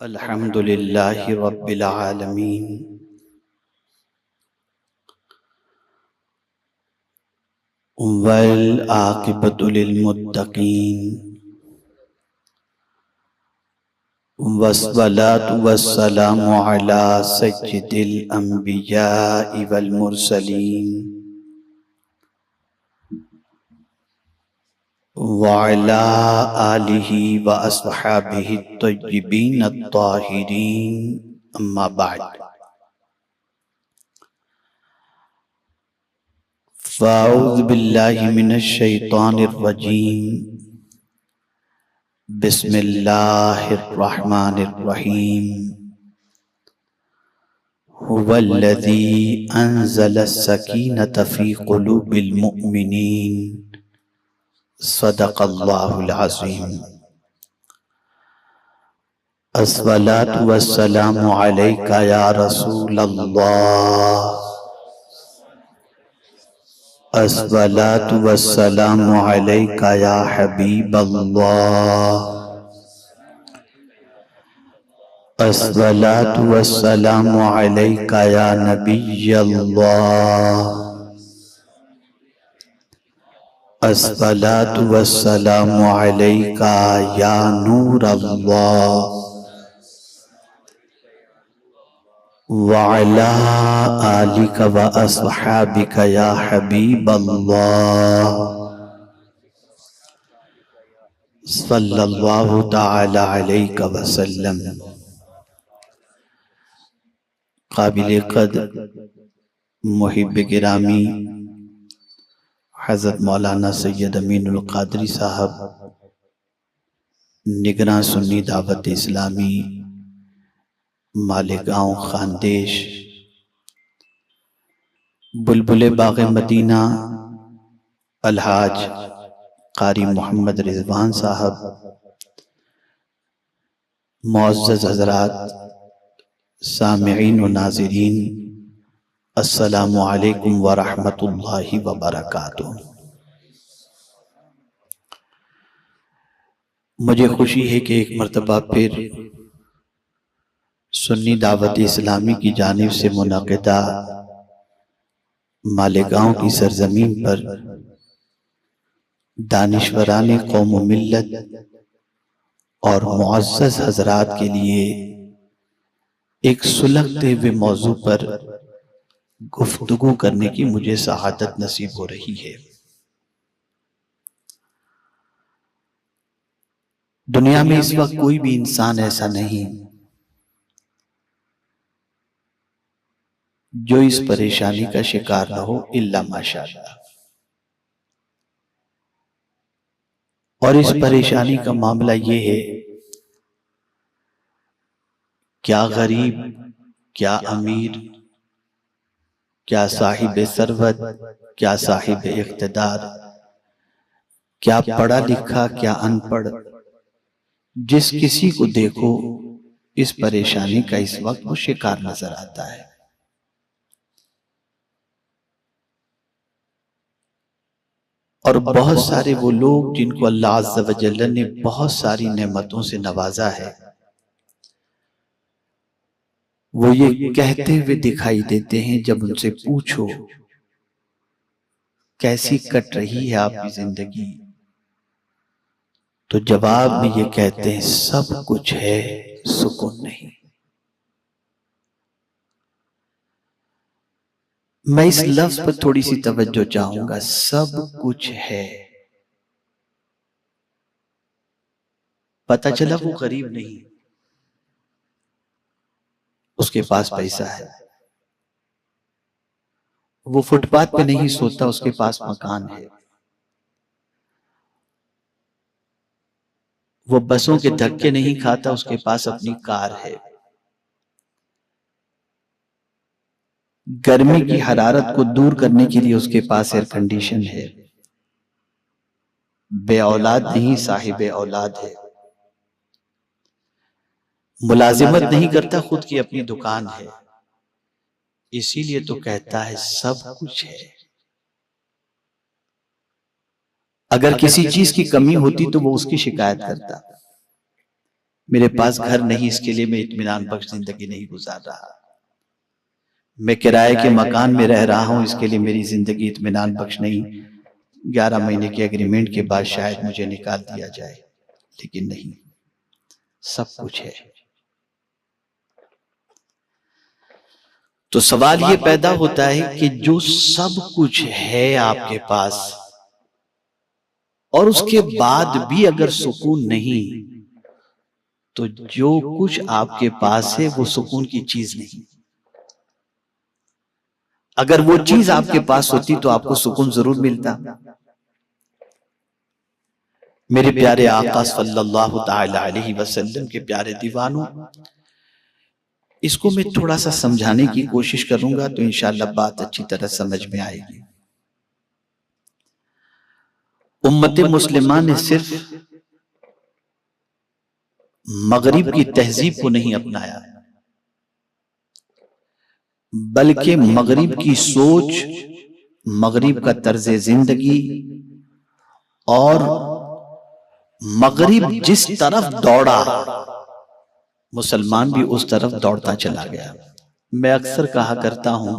الحمد للہ رب العالمین والعاقبۃ للمتقین والصلاة والسلام علی سید الانبیاء والمرسلین وعلى آلہ واصحابہ الطیبین الطاہرین اما بعد فاعوذ باللہ من الشیطان الرجیم بسم اللہ الرحمن الرحیم هو الذی انزل السکینۃ فی قلوب المؤمنین صدق اللہ العظیم الصلاة والسلام علیک یا رسول اللہ الصلاة والسلام علیک یا حبیب اللہ الصلاة والسلام علیک یا نبی اللہ الصلاة والسلام علیک یا نور اللہ وعلی آلک واصحابک یا حبیب اللہ صلی اللہ تعالی علیہ وسلم۔ قابل قدر محب گرامی حضرت مولانا سید امین القادری صاحب نگراں سنی دعوت اسلامی مالیگاؤں خاندیش، بلبل باغ مدینہ الحاج قاری محمد رضوان صاحب، معزز حضرات سامعین و ناظرین، السلام علیکم ورحمۃ اللہ وبرکاتہ۔ مجھے خوشی ہے کہ ایک مرتبہ پھر سنی دعوت اسلامی کی جانب سے منعقدہ مالیگاؤں کی سرزمین پر دانشوران قوم و ملت اور معزز حضرات کے لیے ایک سلگتے ہوئے موضوع پر گفتگو کرنے کی مجھے سعادت نصیب ہو رہی ہے۔ دنیا میں اس وقت کوئی بھی انسان ایسا نہیں جو اس پریشانی کا شکار نہ ہو الا ماشاءاللہ، اور اس پریشانی کا معاملہ یہ ہے، کیا غریب، کیا امیر، کیا صاحب ثروت، کیا صاحب اقتدار، کیا پڑھا لکھا، کیا ان پڑھ، جس کسی کو دیکھو اس پریشانی کا اس وقت وہ شکار نظر آتا ہے۔ اور بہت سارے وہ لوگ جن کو اللہ عز و جل نے بہت ساری نعمتوں سے نوازا ہے، وہ یہ کہتے ہوئے دکھائی دیتے ہیں جب ان سے پوچھو کیسی کٹ رہی ہے آپ کی زندگی، تو جواب میں یہ کہتے ہیں سب کچھ ہے سکون نہیں۔ میں اس لفظ پر تھوڑی سی توجہ چاہوں گا، سب کچھ ہے۔ پتہ چلا وہ غریب نہیں، اس کے پاس پیسہ ہے، وہ فٹ پاتھ پہ نہیں سوتا، اس کے پاس مکان ہے، وہ بسوں کے دھکے نہیں کھاتا، اس کے پاس اپنی کار ہے، گرمی کی حرارت کو دور کرنے کے لیے اس کے پاس ایئر کنڈیشن ہے، بے اولاد نہیں صاحب اولاد ہے، ملازمت نہیں کرتا، خود کی اپنی دکان ہے، اسی لیے تو کہتا ہے سب کچھ ہے۔ اگر کسی چیز کی کمی ہوتی تو وہ اس کی شکایت کرتا، میرے پاس گھر نہیں، اس کے لیے میں اطمینان بخش زندگی نہیں گزار رہا، میں کرائے کے مکان میں رہ رہا ہوں، اس کے لیے میری زندگی اطمینان بخش نہیں، 11 مہینے کے ایگریمنٹ کے بعد شاید مجھے نکال دیا جائے، لیکن نہیں، سب کچھ ہے۔ تو سوال یہ پیدا ہوتا ہے کہ جو سب کچھ ہے آپ کے پاس اور اس کے بعد بھی اگر سکون نہیں، تو جو کچھ آپ کے پاس ہے وہ سکون کی چیز نہیں۔ اگر وہ چیز آپ کے پاس ہوتی تو آپ کو سکون ضرور ملتا۔ میرے پیارے آقا صلی اللہ تعالی علیہ وسلم کے پیارے دیوانوں، اس کو میں تھوڑا سا سمجھانے کی کوشش کروں گا تو انشاءاللہ بات اچھی طرح سمجھ میں آئے گی۔ امت مسلمہ نے صرف مغرب کی تہذیب کو نہیں اپنایا، بلکہ مغرب کی سوچ، مغرب کا طرز زندگی اور مغرب جس طرف دوڑا مسلمان بھی اس طرف دوڑتا چلا گیا۔ میں اکثر کہا کرتا ہوں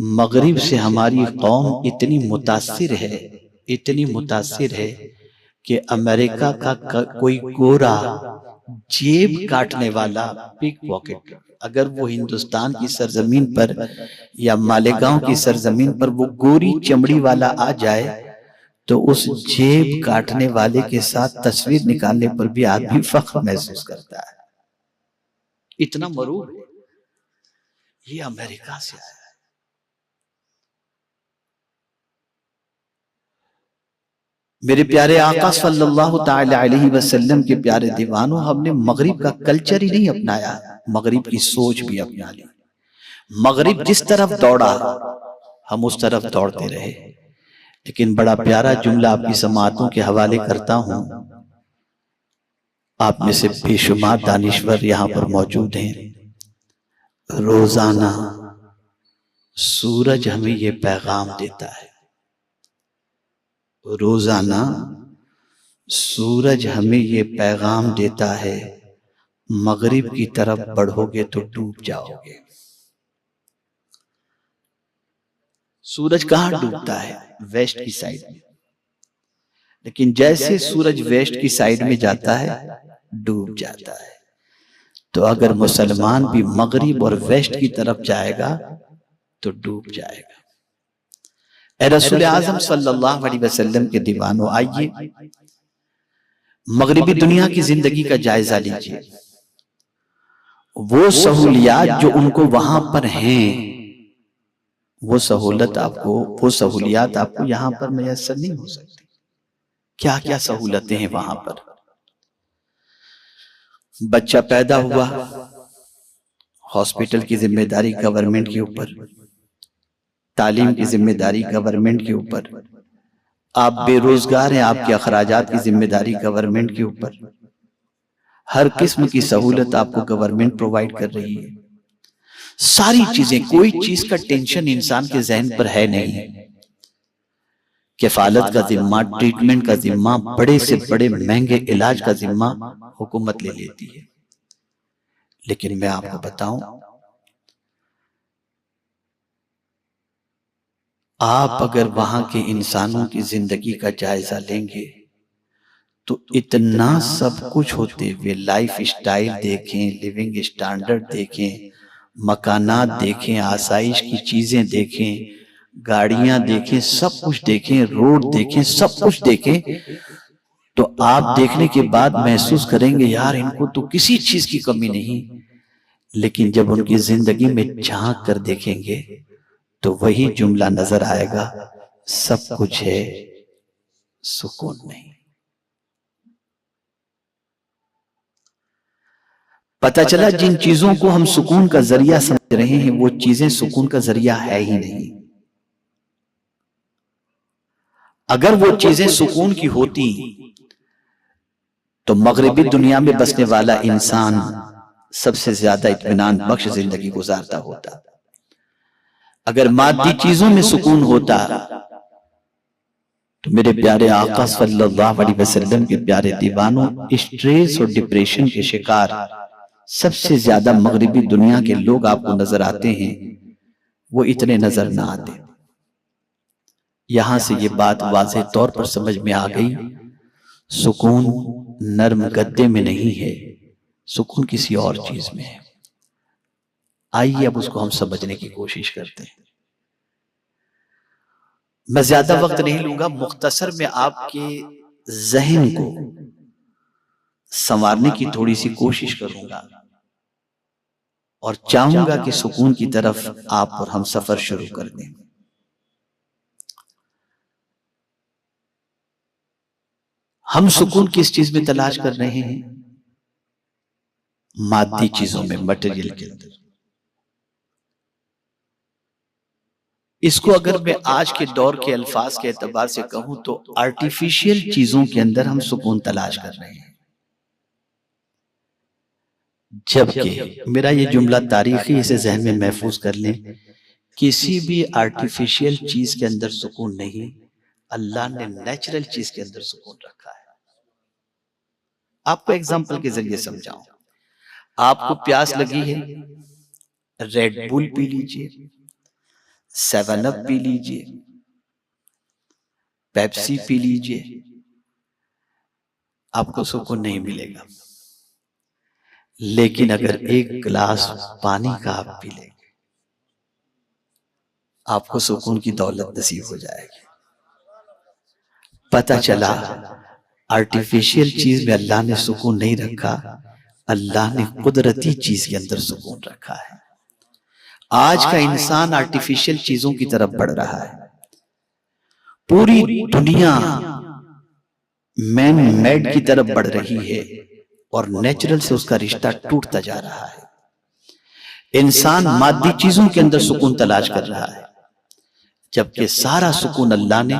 مغرب سے ہماری قوم اتنی متاثر ہے کہ امریکہ کا کوئی گورا جیب کاٹنے والا پک پاکٹ اگر وہ ہندوستان کی سرزمین پر یا مالیگاؤں کی سرزمین پر وہ گوری چمڑی والا آ جائے تو اس جیب کاٹنے والے کے ساتھ تصویر نکالنے پر بھی آدمی فخر محسوس کرتا ہے۔ اتنا مروب ہے، یہ امریکہ سے آیا ہے۔ میرے پیارے آقا صلی اللہ تعالی علیہ وسلم کے پیارے دیوانوں، ہم نے مغرب کا کلچر ہی نہیں اپنایا، مغرب کی سوچ بھی اپنا لی۔ مغرب جس طرف دوڑا ہم اس طرف دوڑتے رہے۔ لیکن بڑا پیارا جملہ آپ کی سماعتوں کے حوالے کرتا ہوں، آپ میں سے بے شمار دانشور یہاں پر موجود ہیں۔ روزانہ سورج ہمیں یہ پیغام دیتا ہے، روزانہ سورج ہمیں یہ پیغام دیتا ہے، مغرب کی طرف بڑھو گے تو ڈوب جاؤ گے۔ سورج کہاں ڈوبتا ہے؟ ویسٹ کی سائیڈ میں، لیکن جیسے سورج ویسٹ کی سائیڈ میں جاتا ہے ڈوب جاتا ہے۔ تو اگر مسلمان بھی مغرب اور ویسٹ کی طرف جائے گا تو ڈوب جائے گا۔ اے رسول اعظم صلی اللہ علیہ وسلم کے دیوانوں، آئیے مغربی دنیا کی زندگی کا جائزہ لیجئے۔ وہ سہولیات جو ان کو وہاں پر ہیں، وہ سہولیات آپ کو یہاں پر میسر نہیں ہو سکتی۔ کیا کیا سہولتیں ہیں وہاں پر؟ بچہ پیدا ہوا، ہاسپٹل کی ذمہ داری گورنمنٹ کے اوپر، تعلیم کی ذمہ داری گورنمنٹ کے اوپر، آپ بے روزگار ہیں، آپ کے اخراجات کی ذمہ داری گورنمنٹ کے اوپر، ہر قسم کی سہولت آپ کو گورنمنٹ پرووائیڈ کر رہی ہے۔ ساری چیزیں، کوئی چیز کا ٹینشن انسان کے ذہن پر ہے نہیں۔ کفالت کا ذمہ، ٹریٹمنٹ کا ذمہ، بڑے سے بڑے مہنگے علاج کا ذمہ حکومت لے لیتی ہے۔ لیکن میں آپ کو بتاؤں، آپ اگر وہاں کے انسانوں کی زندگی کا جائزہ لیں گے تو اتنا سب کچھ ہوتے ہوئے لائف اسٹائل دیکھیں، لیونگ اسٹینڈرڈ دیکھیں، مکانات دیکھیں، آسائش کی چیزیں دیکھیں، گاڑیاں دیکھیں، سب کچھ دیکھیں، روڈ دیکھیں، سب کچھ دیکھیں، تو آپ دیکھنے کے بعد محسوس کریں گے یار ان کو تو کسی چیز کی کمی نہیں۔ لیکن جب ان کی زندگی میں جھانک کر دیکھیں گے تو وہی جملہ نظر آئے گا، سب کچھ ہے سکون نہیں۔ پتہ چلا جن چیزوں کو ہم سکون کا ذریعہ سمجھ رہے ہیں وہ چیزیں سکون کا ذریعہ ہے ہی نہیں۔ اگر وہ چیزیں سکون کی ہوتی تو مغربی دنیا میں بسنے والا انسان سب سے زیادہ اطمینان بخش زندگی گزارتا ہوتا۔ اگر مادی چیزوں میں سکون ہوتا تو میرے پیارے آقا صلی اللہ علیہ وسلم کے پیارے دیوانوں، اسٹریس اور ڈپریشن کے شکار سب سے زیادہ مغربی دنیا کے لوگ آپ کو نظر آتے ہیں، وہ اتنے نظر نہ آتے۔ یہاں سے یہ بات واضح طور پر سمجھ میں آ گئی، سکون نرم گدے میں نہیں ہے، سکون کسی اور چیز میں ہے۔ آئیے اب اس کو ہم سمجھنے کی کوشش کرتے ہیں۔ میں زیادہ وقت نہیں لوں گا، مختصر میں آپ کے ذہن کو سنوارنے کی تھوڑی سی کوشش کروں گا اور چاہوں گا کہ سکون کی طرف آپ اور ہم سفر شروع کر دیں۔ ہم سکون کس چیز میں تلاش کر رہے ہیں؟ مادی چیزوں میں، مٹیریل کے اندر۔ اس کو اگر میں آج کے دور کے الفاظ کے اعتبار سے کہوں تو آرٹیفیشل چیزوں کے اندر ہم سکون تلاش کر رہے ہیں۔ جبکہ میرا یہ جملہ تاریخی، اسے ذہن میں محفوظ کر لیں، کسی بھی آرٹیفیشل چیز کے اندر سکون نہیں، اللہ نے نیچرل چیز کے اندر سکون رکھا ہے۔ آپ کو ایگزامپل کے ذریعے سمجھاؤں، آپ کو پیاس لگی ہے، ریڈ بول پی لیجئے، 7 اپ پی لیجئے، پیپسی پی لیجئے، آپ کو سکون نہیں ملے گا۔ لیکن اگر ایک گلاس پانی کا آپ پی لیں گے، آپ کو سکون کی دولت نصیب ہو جائے گی۔ پتہ چلا آرٹیفیشل چیز میں اللہ نے سکون نہیں رکھا، اللہ نے قدرتی چیز کے اندر سکون رکھا ہے۔ آج کا انسان آرٹیفیشل چیزوں کی طرف بڑھ رہا ہے، پوری دنیا مین میڈ کی طرف بڑھ رہی ہے اور نیچرل سے اس کا رشتہ ٹوٹتا جا رہا ہے۔ انسان مادی چیزوں کے اندر سکون تلاش کر رہا ہے، جبکہ سارا سکون اللہ نے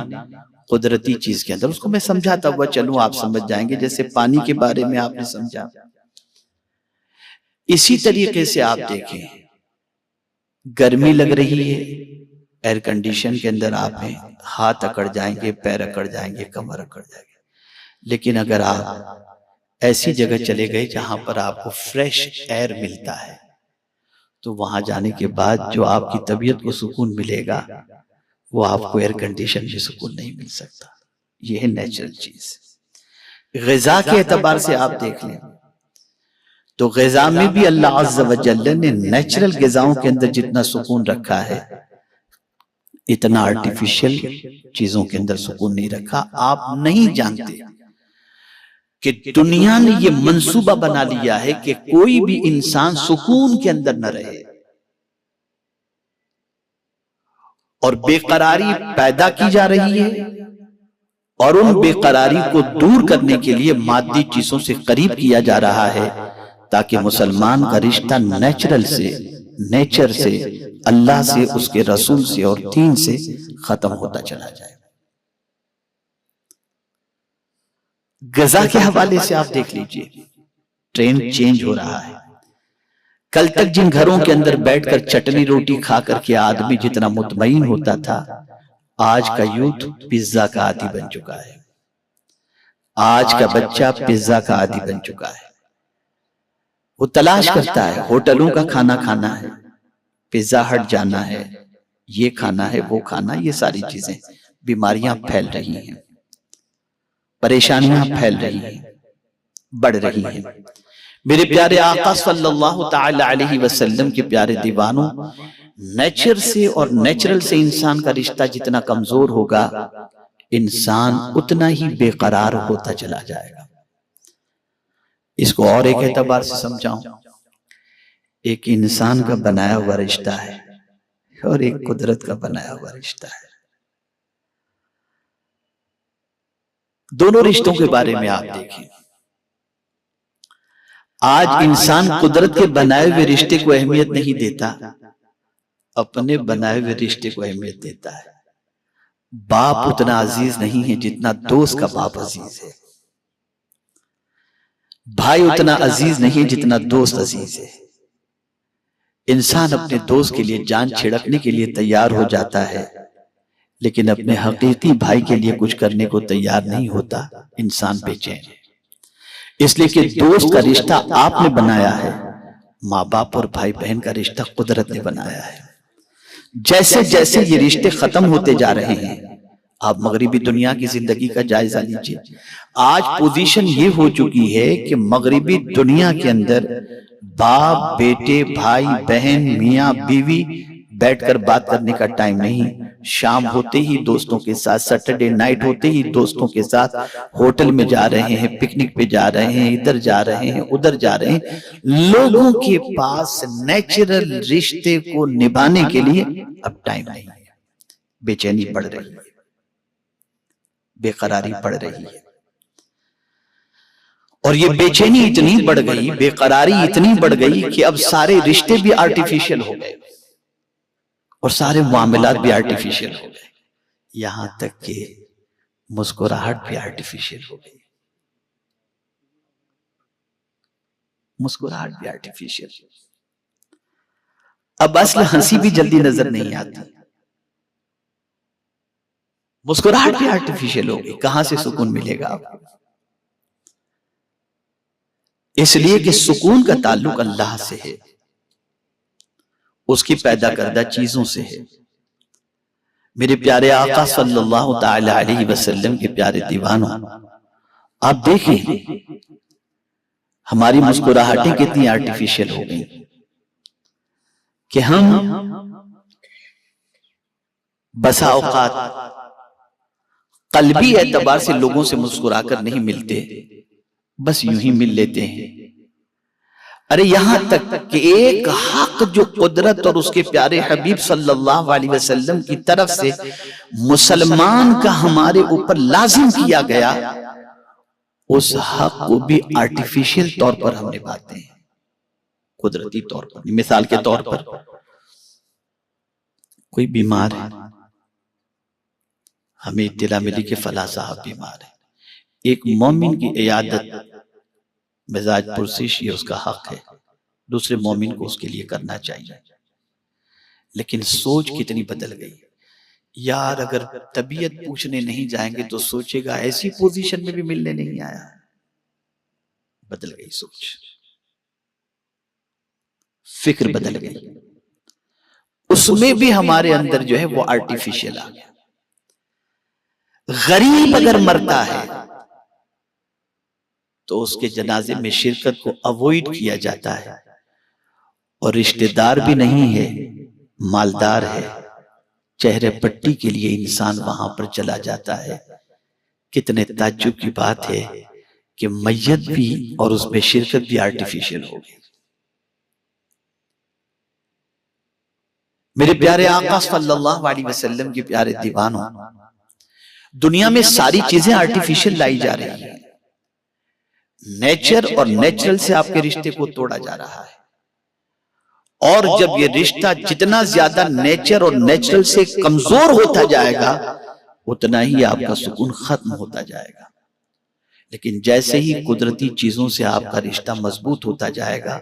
قدرتی چیز کے اندر۔ اس کو میں سمجھاتا ہوا چلوں، آپ سمجھ جائیں گے، جیسے پانی کے بارے میں آپ نے سمجھا، اسی طریقے سے آپ دیکھیں، گرمی لگ رہی ہے، ایئر کنڈیشن کے اندر آپ ہیں، ہاتھ اکڑ جائیں گے، پیر اکڑ جائیں گے، کمر اکڑ جائیں گے۔ لیکن اگر آپ ایسی جگہ چلے گئے جہاں پر آپ کو فریش ایئر ملتا ہے، تو وہاں جانے کے بعد جو آپ کی طبیعت کو سکون ملے گا، وہ آپ کو ایئر کنڈیشن میں سکون نہیں مل سکتا۔ یہ ہے نیچرل چیز۔ غذا کے اعتبار سے آپ دیکھ لیں تو غذا میں بھی اللہ عز و جل نے نیچرل غذاؤں کے اندر جتنا سکون رکھا ہے، اتنا آرٹیفیشل چیزوں کے اندر سکون نہیں رکھا۔ آپ نہیں جانتے کہ دنیا نے یہ منصوبہ بنا لیا ہے کہ کوئی بھی انسان سکون کے اندر نہ رہے، اور بے قراری پیدا کی جا رہی ہے، اور ان بے قراری کو دور کرنے کے لیے مادی چیزوں سے قریب کیا جا رہا ہے، تاکہ مسلمان کا رشتہ نیچر سے، اللہ سے، اس کے رسول سے اور دین سے ختم ہوتا چلا جائے۔ غذا کے حوالے سے آپ دیکھ لیجئے، ٹرینڈ چینج ہو رہا ہے۔ کل تک جن گھروں کے اندر بیٹھ کر چٹنی روٹی کھا کر کے آدمی جتنا مطمئن ہوتا تھا، آج کا یوتھ پیزا کا عادی بن چکا ہے۔ آج کا بچہ پیزا کا عادی بن چکا ہے۔ وہ تلاش کرتا ہے ہوٹلوں کا کھانا کھنا ہے، پیزا ہٹ جانا ہے، یہ کھانا ہے، وہ کھانا، یہ ساری چیزیں۔ بیماریاں پھیل رہی ہیں، پریشانیاں پھیل رہی ہیں، بڑھ رہی ہیں۔ میرے پیارے آقا صلی اللہ تعالی علیہ وسلم کے پیارے دیوانوں، نیچر سے اور نیچرل سے انسان کا رشتہ جتنا کمزور ہوگا، انسان اتنا ہی بے قرار ہوتا چلا جائے گا۔ اس کو اور ایک اعتبار سے سمجھاؤں، ایک انسان کا بنایا ہوا رشتہ ہے اور ایک قدرت کا بنایا ہوا رشتہ ہے۔ دونوں رشتوں کے بارے میں آپ دیکھیں، آج انسان قدرت کے بنائے ہوئے رشتے کو اہمیت نہیں دیتا، اپنے بنائے ہوئے رشتے کو اہمیت دیتا ہے۔ باپ اتنا عزیز نہیں ہے جتنا دوست کا باپ عزیز ہے، بھائی اتنا عزیز نہیں جتنا دوست عزیز ہے۔ انسان اپنے دوست کے لیے جان چھڑکنے کے لیے تیار ہو جاتا ہے، لیکن اپنے حقیقی بھائی کے لیے کچھ کرنے کو تیار نہیں ہوتا، انسان بے چین ہے۔ اس لیے کہ دوست کا رشتہ آپ نے بنایا ہے، ماں باپ اور بھائی بہن کا رشتہ قدرت نے بنایا ہے۔ جیسے جیسے یہ رشتے ختم ہوتے جا رہے ہیں، آپ مغربی دنیا کی زندگی کا جائزہ لیجئے، آج پوزیشن یہ ہو چکی ہے کہ مغربی دنیا کے اندر باپ بیٹے بھائی بہن میاں بیوی بیٹھ کر بات کرنے کا ٹائم نہیں، شام ہوتے ہی دوستوں کے ساتھ، سیٹرڈے نائٹ ہوتے ہی دوستوں کے ساتھ ہوٹل میں جا رہے ہیں، پکنک پہ جا رہے ہیں، ادھر جا رہے ہیں ادھر جا رہے ہیں۔ لوگوں کے پاس نیچرل رشتے کو نبھانے کے لیے اب ٹائم نہیں ہے، بے چینی بڑھ رہی ہے، بے قراری بڑھ رہی ہے، اور یہ بے چینی اتنی بڑھ گئی، بے قراری اتنی بڑھ گئی کہ اب سارے رشتے بھی آرٹیفیشل ہو گئے اور سارے معاملات بھی آرٹیفیشل ہو گئے، یہاں تک کہ مسکراہٹ بھی آرٹیفیشل ہو گئی، مسکراہٹ بھی آرٹیفیشل، اب اصل ہنسی بھی جلدی نظر نہیں آتی، مسکراہٹ بھی آرٹیفیشل ہو گئی، کہاں سے سکون ملے گا آپ کو؟ اس لیے کہ سکون کا تعلق اللہ سے ہے، اس کی پیدا کردہ چیزوں سے ہے۔ میرے پیارے آقا صلی اللہ تعالی علیہ وسلم کے پیارے دیوانوں، آپ دیکھیں ہماری مسکراہٹیں کتنی آرٹیفیشل ہو گئی کہ ہم بسا اوقات قلبی اعتبار سے لوگوں سے مسکرا کر نہیں ملتے، بس یوں ہی مل لیتے ہیں۔ ارے یہاں تک کہ ایک حق جو قدرت اور اس کے پیارے حبیب صلی اللہ علیہ وسلم کی طرف سے مسلمان کا ہمارے اوپر لازم کیا گیا، اس حق کو بھی آرٹیفیشل طور پر ہم نبھاتے ہیں، قدرتی طور پر۔ مثال کے طور پر کوئی بیمار ہے، ہمیں اطلاع ملی کہ فلاں صاحب بیمار ہے، ایک مومن کی عیادت مزاج پرسش یہ اس کا حق ہے، دوسرے مومن کو اس کے لیے کرنا چاہیے، لیکن سوچ کتنی بدل گئی۔ یار اگر طبیعت پوچھنے نہیں جائیں گے تو سوچے گا ایسی پوزیشن میں بھی ملنے نہیں آیا، بدل گئی سوچ، فکر بدل گئی، اس میں بھی ہمارے اندر جو ہے وہ آرٹیفیشل آ گیا۔ غریب اگر مرتا ہے تو اس کے جنازے میں شرکت کو اوائڈ کیا جاتا ہے، اور رشتہ دار بھی نہیں ہے، مالدار ہے، چہرے پٹی کے لیے انسان وہاں پر چلا جاتا ہے۔ کتنے تعجب کی بات ہے کہ میت بھی اور اس میں شرکت بھی آرٹیفیشل ہو گئی۔ میرے پیارے آقا صلی اللہ علیہ وسلم کے پیارے دیوانوں، دنیا میں ساری چیزیں آرٹیفیشل لائی جا رہی ہیں، نیچر اور نیچرل سے آپ کے رشتے کو توڑا جا رہا ہے، اور جب یہ رشتہ جتنا زیادہ نیچر اور نیچرل سے کمزور ہوتا جائے گا اتنا ہی آپ کا سکون ختم ہوتا جائے گا، لیکن جیسے ہی قدرتی چیزوں سے آپ کا رشتہ مضبوط ہوتا جائے گا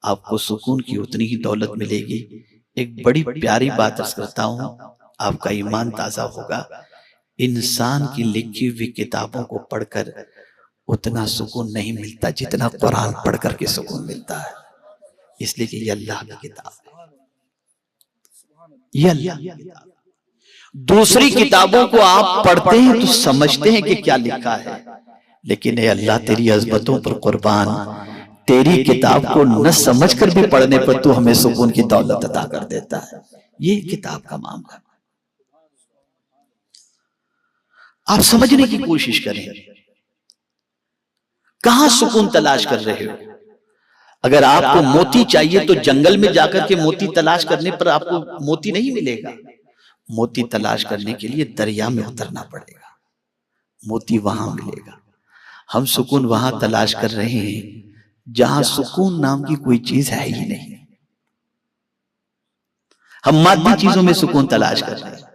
آپ کو سکون کی اتنی ہی دولت ملے گی۔ ایک بڑی پیاری بات عرض کرتا ہوں، آپ کا ایمان تازہ ہوگا، انسان کی لکھی ہوئی کتابوں کو پڑھ کر اتنا سکون نہیں ملتا جتنا قرآن پڑھ کر کے سکون ملتا ہے، اس لیے کہ یہ اللہ کی کتاب ہے، یہ اللہ کی کتاب ہے۔ دوسری کتابوں کو آپ پڑھتے ہیں تو سمجھتے ہیں کہ کیا لکھا ہے، لیکن اے اللہ تیری عظمتوں پر قربان، تیری کتاب کو نہ سمجھ کر بھی پڑھنے پر تو ہمیں سکون کی دولت عطا کر دیتا ہے۔ یہ کتاب کا معاملہ، آپ سمجھنے کی کوشش کریں، کہاں سکون تلاش کر رہے ہو؟ اگر آپ کو موتی چاہیے تو جنگل میں جا کر کے موتی تلاش کرنے پر آپ کو موتی نہیں ملے گا، موتی تلاش کرنے کے لیے دریا میں اترنا پڑے گا، موتی وہاں ملے گا۔ ہم سکون وہاں تلاش کر رہے ہیں جہاں سکون نام کی کوئی چیز ہے ہی نہیں، ہم مادی چیزوں میں سکون تلاش کر رہے ہیں،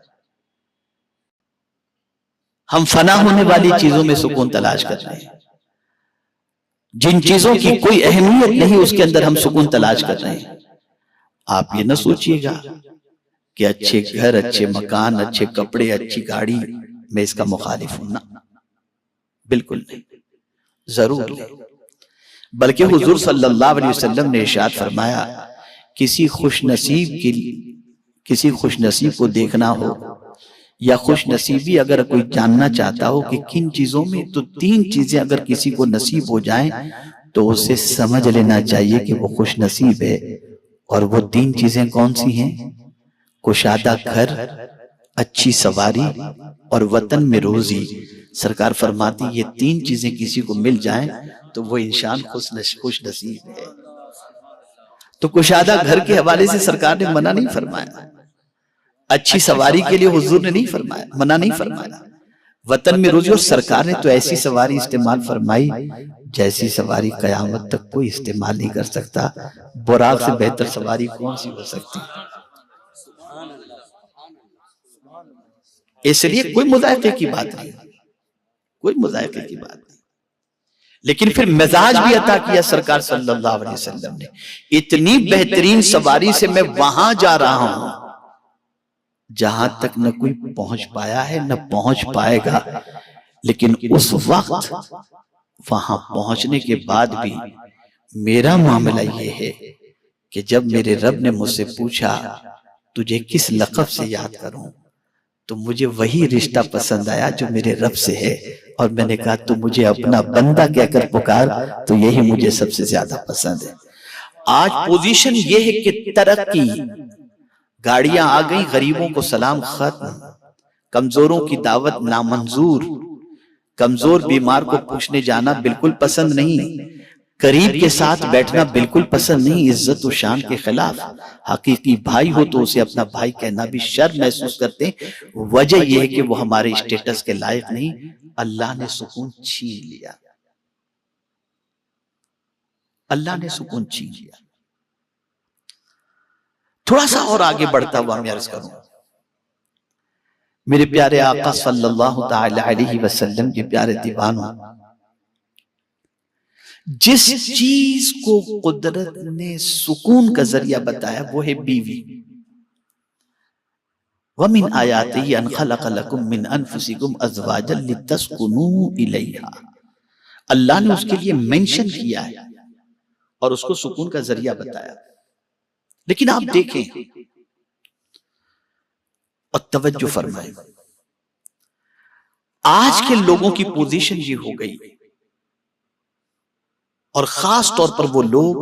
ہم فنا ہونے والی چیزوں میں سکون تلاش کر رہے ہیں، جن چیزوں کی کوئی اہمیت نہیں اس کے اندر ہم سکون تلاش کر رہے ہیں۔ آپ یہ نہ سوچئے گا کہ اچھے گھر، اچھے مکان، اچھے کپڑے، اچھی گاڑی، میں اس کا مخالف ہوں نا، بالکل نہیں، ضرور لے۔ بلکہ حضور صلی اللہ علیہ وسلم نے ارشاد فرمایا کسی خوش نصیب کو دیکھنا ہو یا خوش نصیبی اگر کوئی جاننا چاہتا ہو کہ کن چیزوں میں، تو 3 چیزیں اگر کسی کو نصیب ہو جائیں تو اسے سمجھ لینا چاہیے کہ وہ خوش نصیب ہے۔ اور وہ 3 چیزیں کون سی ہیں؟ کشادہ گھر، اچھی سواری اور وطن میں روزی۔ سرکار فرماتی یہ 3 چیزیں کسی کو مل جائیں تو وہ انسان خوش نصیب ہے۔ تو کشادہ گھر کے حوالے سے سرکار نے منع نہیں فرمایا، اچھی سواری کے لیے حضور نے نہیں فرمایا، منع نہیں فرمایا، وطن میں روزی، اور سرکار نے تو ایسی سواری استعمال فرمائی جیسی سواری قیامت تک کوئی استعمال نہیں کر سکتا۔ براق سے بہتر سواری کون سی ہو سکتی؟ اس لیے کوئی مذائقے کی بات نہیں، کوئی مذائقے کی بات نہیں۔ لیکن پھر مزاج بھی عطا کیا سرکار صلی اللہ علیہ وسلم نے، اتنی بہترین سواری سے میں وہاں جا رہا ہوں جہاں تک نہ کوئی پہنچ پایا ہے نہ پہنچ پائے گا، لیکن اس وقت وہاں پہنچنے کے بعد بھی میرا معاملہ یہ ہے کہ جب میرے رب نے مجھ سے پوچھا تجھے کس لقب سے یاد کروں، تو مجھے وہی رشتہ پسند آیا جو میرے رب سے ہے، اور میں نے کہا تو مجھے اپنا بندہ کہہ کر پکار، تو یہی مجھے سب سے زیادہ پسند ہے۔ آج پوزیشن یہ ہے کہ ترقی، گاڑیاں آ گئیں، غریبوں کو سلام ختم، کمزوروں کی دعوت نامنظور، کمزور بیمار کو پوچھنے جانا بالکل پسند نہیں، قریب کے ساتھ بیٹھنا بالکل پسند نہیں، عزت و شان کے خلاف۔ حقیقی بھائی ہو تو اسے اپنا بھائی کہنا بھی شرم محسوس کرتے ہیں، وجہ یہ ہے کہ وہ ہمارے اسٹیٹس کے لائق نہیں۔ اللہ نے سکون چھین لیا، اللہ نے سکون چھین لیا۔ تھوڑا سا اور آگے بڑھتا ہوا میں عرض کروں، میرے پیارے آقا صلی اللہ تعالی علیہ وسلم کے پیارے دیوانوں، جس چیز کو قدرت نے سکون کا ذریعہ بتایا وہ ہے بیوی۔ وَمِنْ آیَاتِهِ أَنْ خَلَقَ لَكُم مِّنْ أَنفُسِكُمْ أَزْوَاجًا لِتَسْكُنُوا إِلَيْهَا، اللہ نے اس کے لیے منشن کیا ہے اور اس کو سکون کا ذریعہ بتایا۔ لیکن آپ دیکھیں اور توجہ فرمائیں، آج کے لوگوں کی پوزیشن یہ ہو گئی، اور خاص طور پر وہ لوگ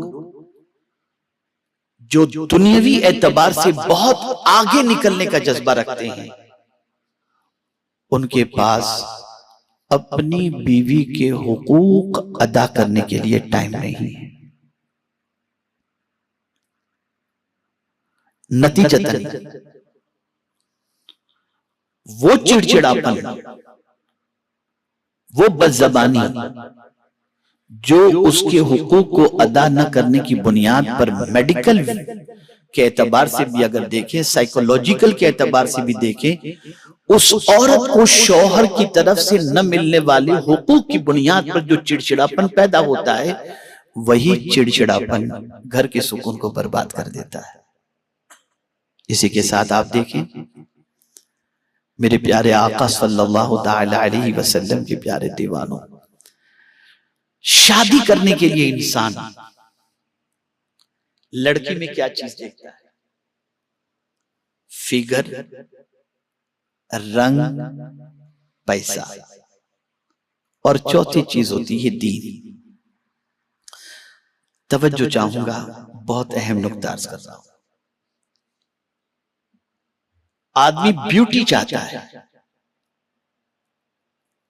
جو دنیاوی اعتبار سے بہت آگے نکلنے کا جذبہ رکھتے ہیں، ان کے پاس اپنی بیوی کے حقوق ادا کرنے کے لیے ٹائم نہیں ہے۔ نتیجتاً وہ چڑچڑاپن، وہ بدزبانی جو اس کے حقوق کو ادا نہ کرنے کی بنیاد پر میڈیکل کے اعتبار سے بھی اگر دیکھیں، سائیکولوجیکل کے اعتبار سے بھی دیکھیں، اس عورت کو شوہر کی طرف سے نہ ملنے والے حقوق کی بنیاد پر جو چڑچڑاپن پیدا ہوتا ہے، وہی چڑچڑاپن گھر کے سکون کو برباد کر دیتا ہے۔ اسی کے ساتھ آپ دیکھیں میرے پیارے آقا صلی اللہ تعالی علیہ وسلم کے پیارے دیوانوں، شادی کرنے کے لیے انسان لڑکی میں کیا چیز دیکھتا ہے؟ فگر، رنگ، پیسہ، اور چوتھی چیز ہوتی ہے دین۔ توجہ چاہوں گا، بہت اہم نکتہ عرض کر رہا ہوں۔ آدمی بیوٹی چاہتا ہے،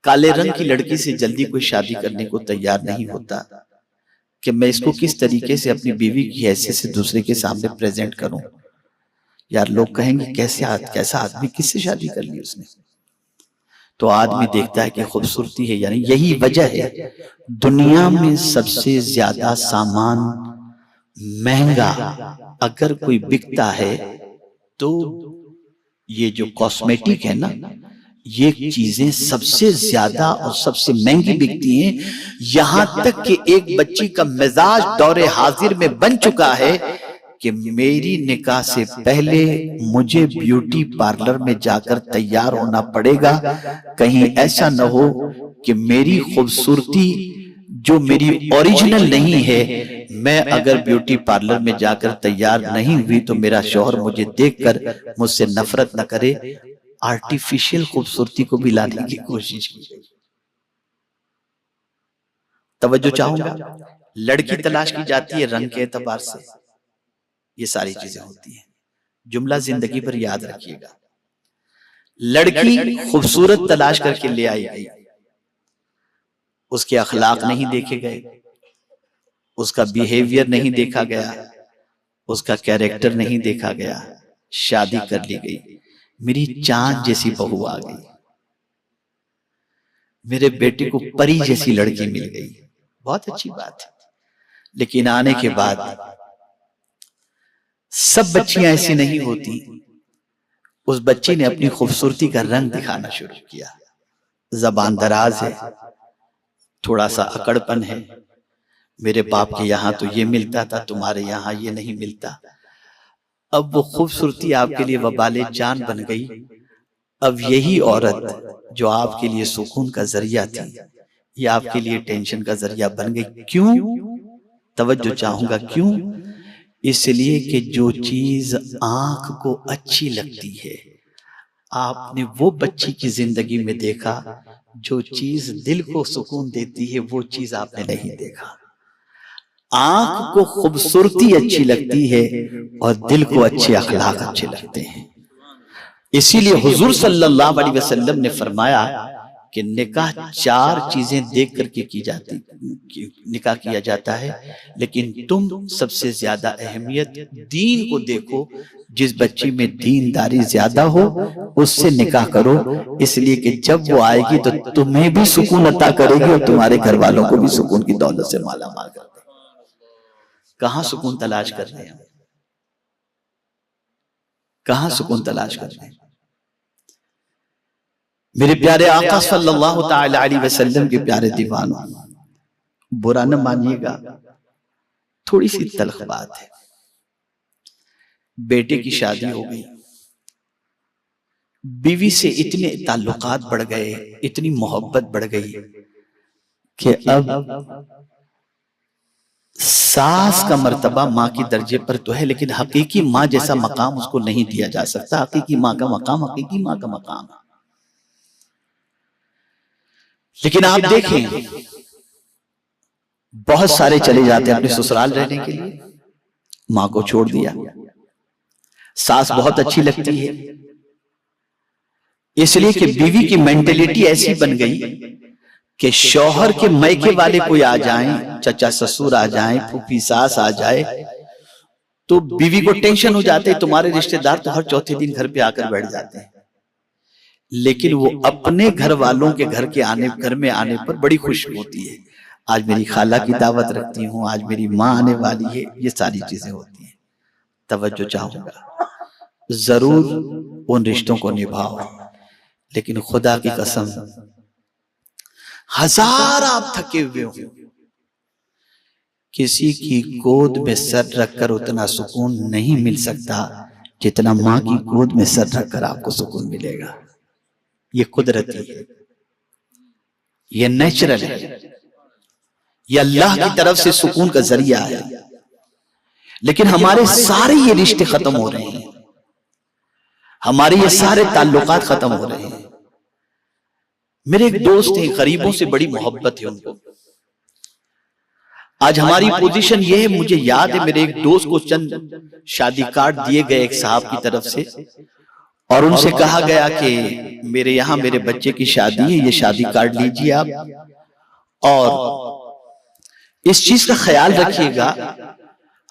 کالے رنگ کی لڑکی سے جلدی کوئی شادی کرنے کو تیار نہیں ہوتا کہ میں اس کو کس طریقے سے اپنی بیوی کی حیثیت سے دوسرے کے سامنے پریزنٹ کروں۔ یار لوگ کہیں گے کیسا آدمی، کس سے شادی کر لی اس نے؟ تو آدمی دیکھتا ہے کہ خوبصورتی ہے، یعنی یہی وجہ ہے دنیا میں سب سے زیادہ سامان مہنگا اگر کوئی بکتا ہے تو یہ جو کاسمیٹک ہے نا، یہ چیزیں سب سے زیادہ اور سب سے مہنگی بکتی ہیں، یہاں تک کہ ایک بچی کا مزاج دور حاضر میں بن چکا ہے کہ میری نکاح سے پہلے مجھے بیوٹی پارلر میں جا کر تیار ہونا پڑے گا، کہیں ایسا نہ ہو کہ میری خوبصورتی جو میری اوریجنل نہیں ہے، میں اگر بیوٹی پارلر میں جا کر تیار نہیں ہوئی تو میرا شوہر مجھے دیکھ کر مجھ سے نفرت نہ کرے۔ آرٹیفیشل خوبصورتی کو بھی لانے کی کوشش کی۔ توجہ چاہوں گا، لڑکی تلاش کی جاتی ہے رنگ کے اعتبار سے، یہ ساری چیزیں ہوتی ہیں۔ جملہ زندگی پر یاد رکھیے گا، لڑکی خوبصورت تلاش کر کے لے آئی گئی، اس کے اخلاق نہیں دیکھے گئے، اس کا بیہیویئر نہیں دیکھا گیا، اس کا کیریکٹر نہیں دیکھا گیا، شادی کر لی گئی، میری چاند جیسی بہو آ گئی، میرے بیٹے کو پری جیسی لڑکی مل گئی، بہت اچھی بات ہے۔ لیکن آنے کے بعد سب بچیاں ایسی نہیں ہوتی، اس بچی نے اپنی خوبصورتی کا رنگ دکھانا شروع کیا، زبان دراز ہے، تھوڑا سا اکڑپن ہے، میرے باپ کے یہاں تو یہ ملتا تھا، تمہارے یہاں یہ نہیں ملتا۔ اب وہ خوبصورتی آپ کے لیے وبال جان بن گئی۔ اب یہی عورت جو آپ کے لیے سکون کا ذریعہ تھی، یہ آپ کے لیے ٹینشن کا ذریعہ بن گئی۔ کیوں؟ توجہ چاہوں گا، کیوں؟ اس لیے کہ جو چیز آنکھ کو اچھی لگتی ہے، آپ نے وہ بچی کی زندگی میں دیکھا، جو چیز دل کو سکون دیتی ہے وہ چیز آپ نے نہیں دیکھا۔ آنکھ کو خوبصورتی اچھی لگتی ہے اور دل کو اچھے اخلاق اچھے لگتے ہیں۔ اسی لیے حضور صلی اللہ علیہ وسلم نے فرمایا کہ نکاح 4 چیزیں دیکھ کر کے کی جاتی، نکاح کیا جاتا ہے، لیکن تم سب سے زیادہ اہمیت دین کو دیکھو، جس بچی میں دینداری زیادہ ہو اس سے نکاح کرو، اس لیے کہ جب وہ آئے گی تو تمہیں بھی سکون عطا کرے گی اور تمہارے گھر والوں کو بھی سکون کی دولت سے مالا مال کر دے گی۔ کہاں سکون تلاش کر رہے ہیں؟ کہاں سکون تلاش کر رہے ہیں؟ میرے پیارے آقا صلی اللہ تعالی علیہ وسلم کے پیارے دیوانوں، برا نہ مانیے گا، تھوڑی سی تلخ بات ہے، بیٹے کی شادی ہو گئی، بیوی سے اتنے تعلقات بڑھ گئے، اتنی محبت بڑھ گئی کہ اب ساس کا مرتبہ ماں کی درجے پر تو ہے، لیکن حقیقی ماں جیسا مقام اس کو نہیں دیا جا سکتا۔ حقیقی ماں کا مقام حقیقی ماں کا مقام ہے۔ لیکن آپ دیکھیں، بہت سارے چلے جاتے ہیں اپنے سسرال رہنے کے لیے، ماں کو چھوڑ دیا۔ ساس بہت اچھی لگتی ہے، اس لیے کہ بیوی کی مینٹیلیٹی ایسی بن گئی کہ شوہر کے میکے والے کوئی آ جائیں، چچا سسور آ جائیں، پھوپھی ساس آ جائے تو بیوی کو ٹینشن ہو جاتے، تمہارے رشتہ دار تو ہر چوتھے دن گھر پہ آ کر بیٹھ جاتے ہیں، لیکن وہ اپنے گھر والوں کے گھر میں آنے پر بڑی خوش ہوتی ہے۔ آج میری خالہ کی دعوت رکھتی ہوں، آج میری ماں آنے والی ہے، یہ ساری چیزیں ہوتی ہیں۔ توجہ چاہوں گا، ضرور ان رشتوں کو نبھاؤ، لیکن خدا کی قسم ہزار آپ تھکے ہوئے ہوں، کسی کی گود میں سر رکھ کر اتنا سکون نہیں مل سکتا جتنا ماں کی گود میں سر رکھ کر آپ کو سکون ملے گا۔ یہ قدرتی ہے، یہ نیچرل ہے، یہ اللہ کی طرف سے سکون کا ذریعہ ہے، لیکن ہمارے سارے یہ رشتے ختم ہو رہے ہیں، ہمارے یہ سارے تعلقات ختم ہو رہے ہیں۔ میرے ایک دوست ہیں، غریبوں سے بڑی محبت ہے ان کو۔ آج ہماری پوزیشن یہ ہے، مجھے یاد ہے میرے ایک دوست کو چند شادی کارڈ دیے گئے ایک صاحب کی طرف سے، اور ان سے کہا گیا کہ میرے یہاں میرے بچے کی شادی ہے، یہ شادی کارڈ لیجئے آپ، اور اس چیز کا خیال رکھیے گا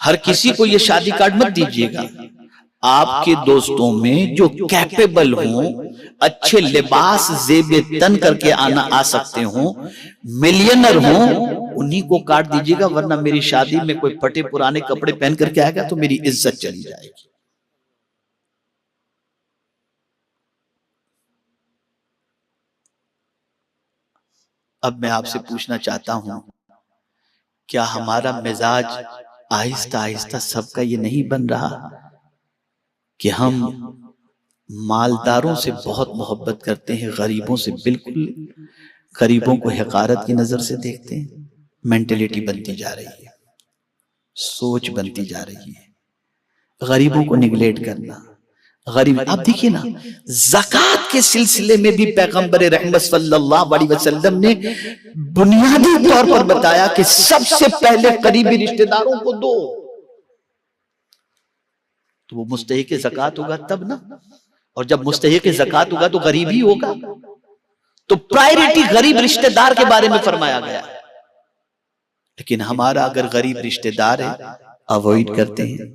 ہر کسی کو یہ شادی کارڈ مت دیجئے گا، آپ کے دوستوں میں جو کیپیبل ہوں، اچھے لباس زیب تن کر کے آ سکتے ہوں، ملینر ہوں، انہی کو کارڈ دیجئے گا، ورنہ میری شادی میں کوئی پھٹے پرانے کپڑے پہن کر کے آئے گا تو میری عزت چلی جائے گی۔ اب میں آپ سے پوچھنا چاہتا ہوں، کیا ہمارا مزاج آہستہ آہستہ سب کا یہ نہیں بن رہا کہ ہم مالداروں سے بہت محبت کرتے ہیں، غریبوں سے بالکل، غریبوں کو حقارت کی نظر سے دیکھتے ہیں. مینٹلیٹی بنتی جا رہی ہے، سوچ بنتی جا رہی ہے، غریبوں کو نگلیٹ کرنا. غریب آپ دیکھیے نا، زکوٰۃ کے سلسلے میں بھی پیغمبر رحمت صلی اللہ علیہ وسلم نے بنیادی طور پر بتایا کہ سب سے پہلے قریبی رشتہ داروں کو دو. تو وہ مستحق زکوٰۃ ہوگا تب نا، اور جب مستحق زکوٰۃ ہوگا تو غریب ہی ہوگا. تو پرائیورٹی غریب رشتہ دار کے بارے میں فرمایا گیا. لیکن ہمارا اگر غریب رشتہ دار ہے، اوائڈ کرتے ہیں،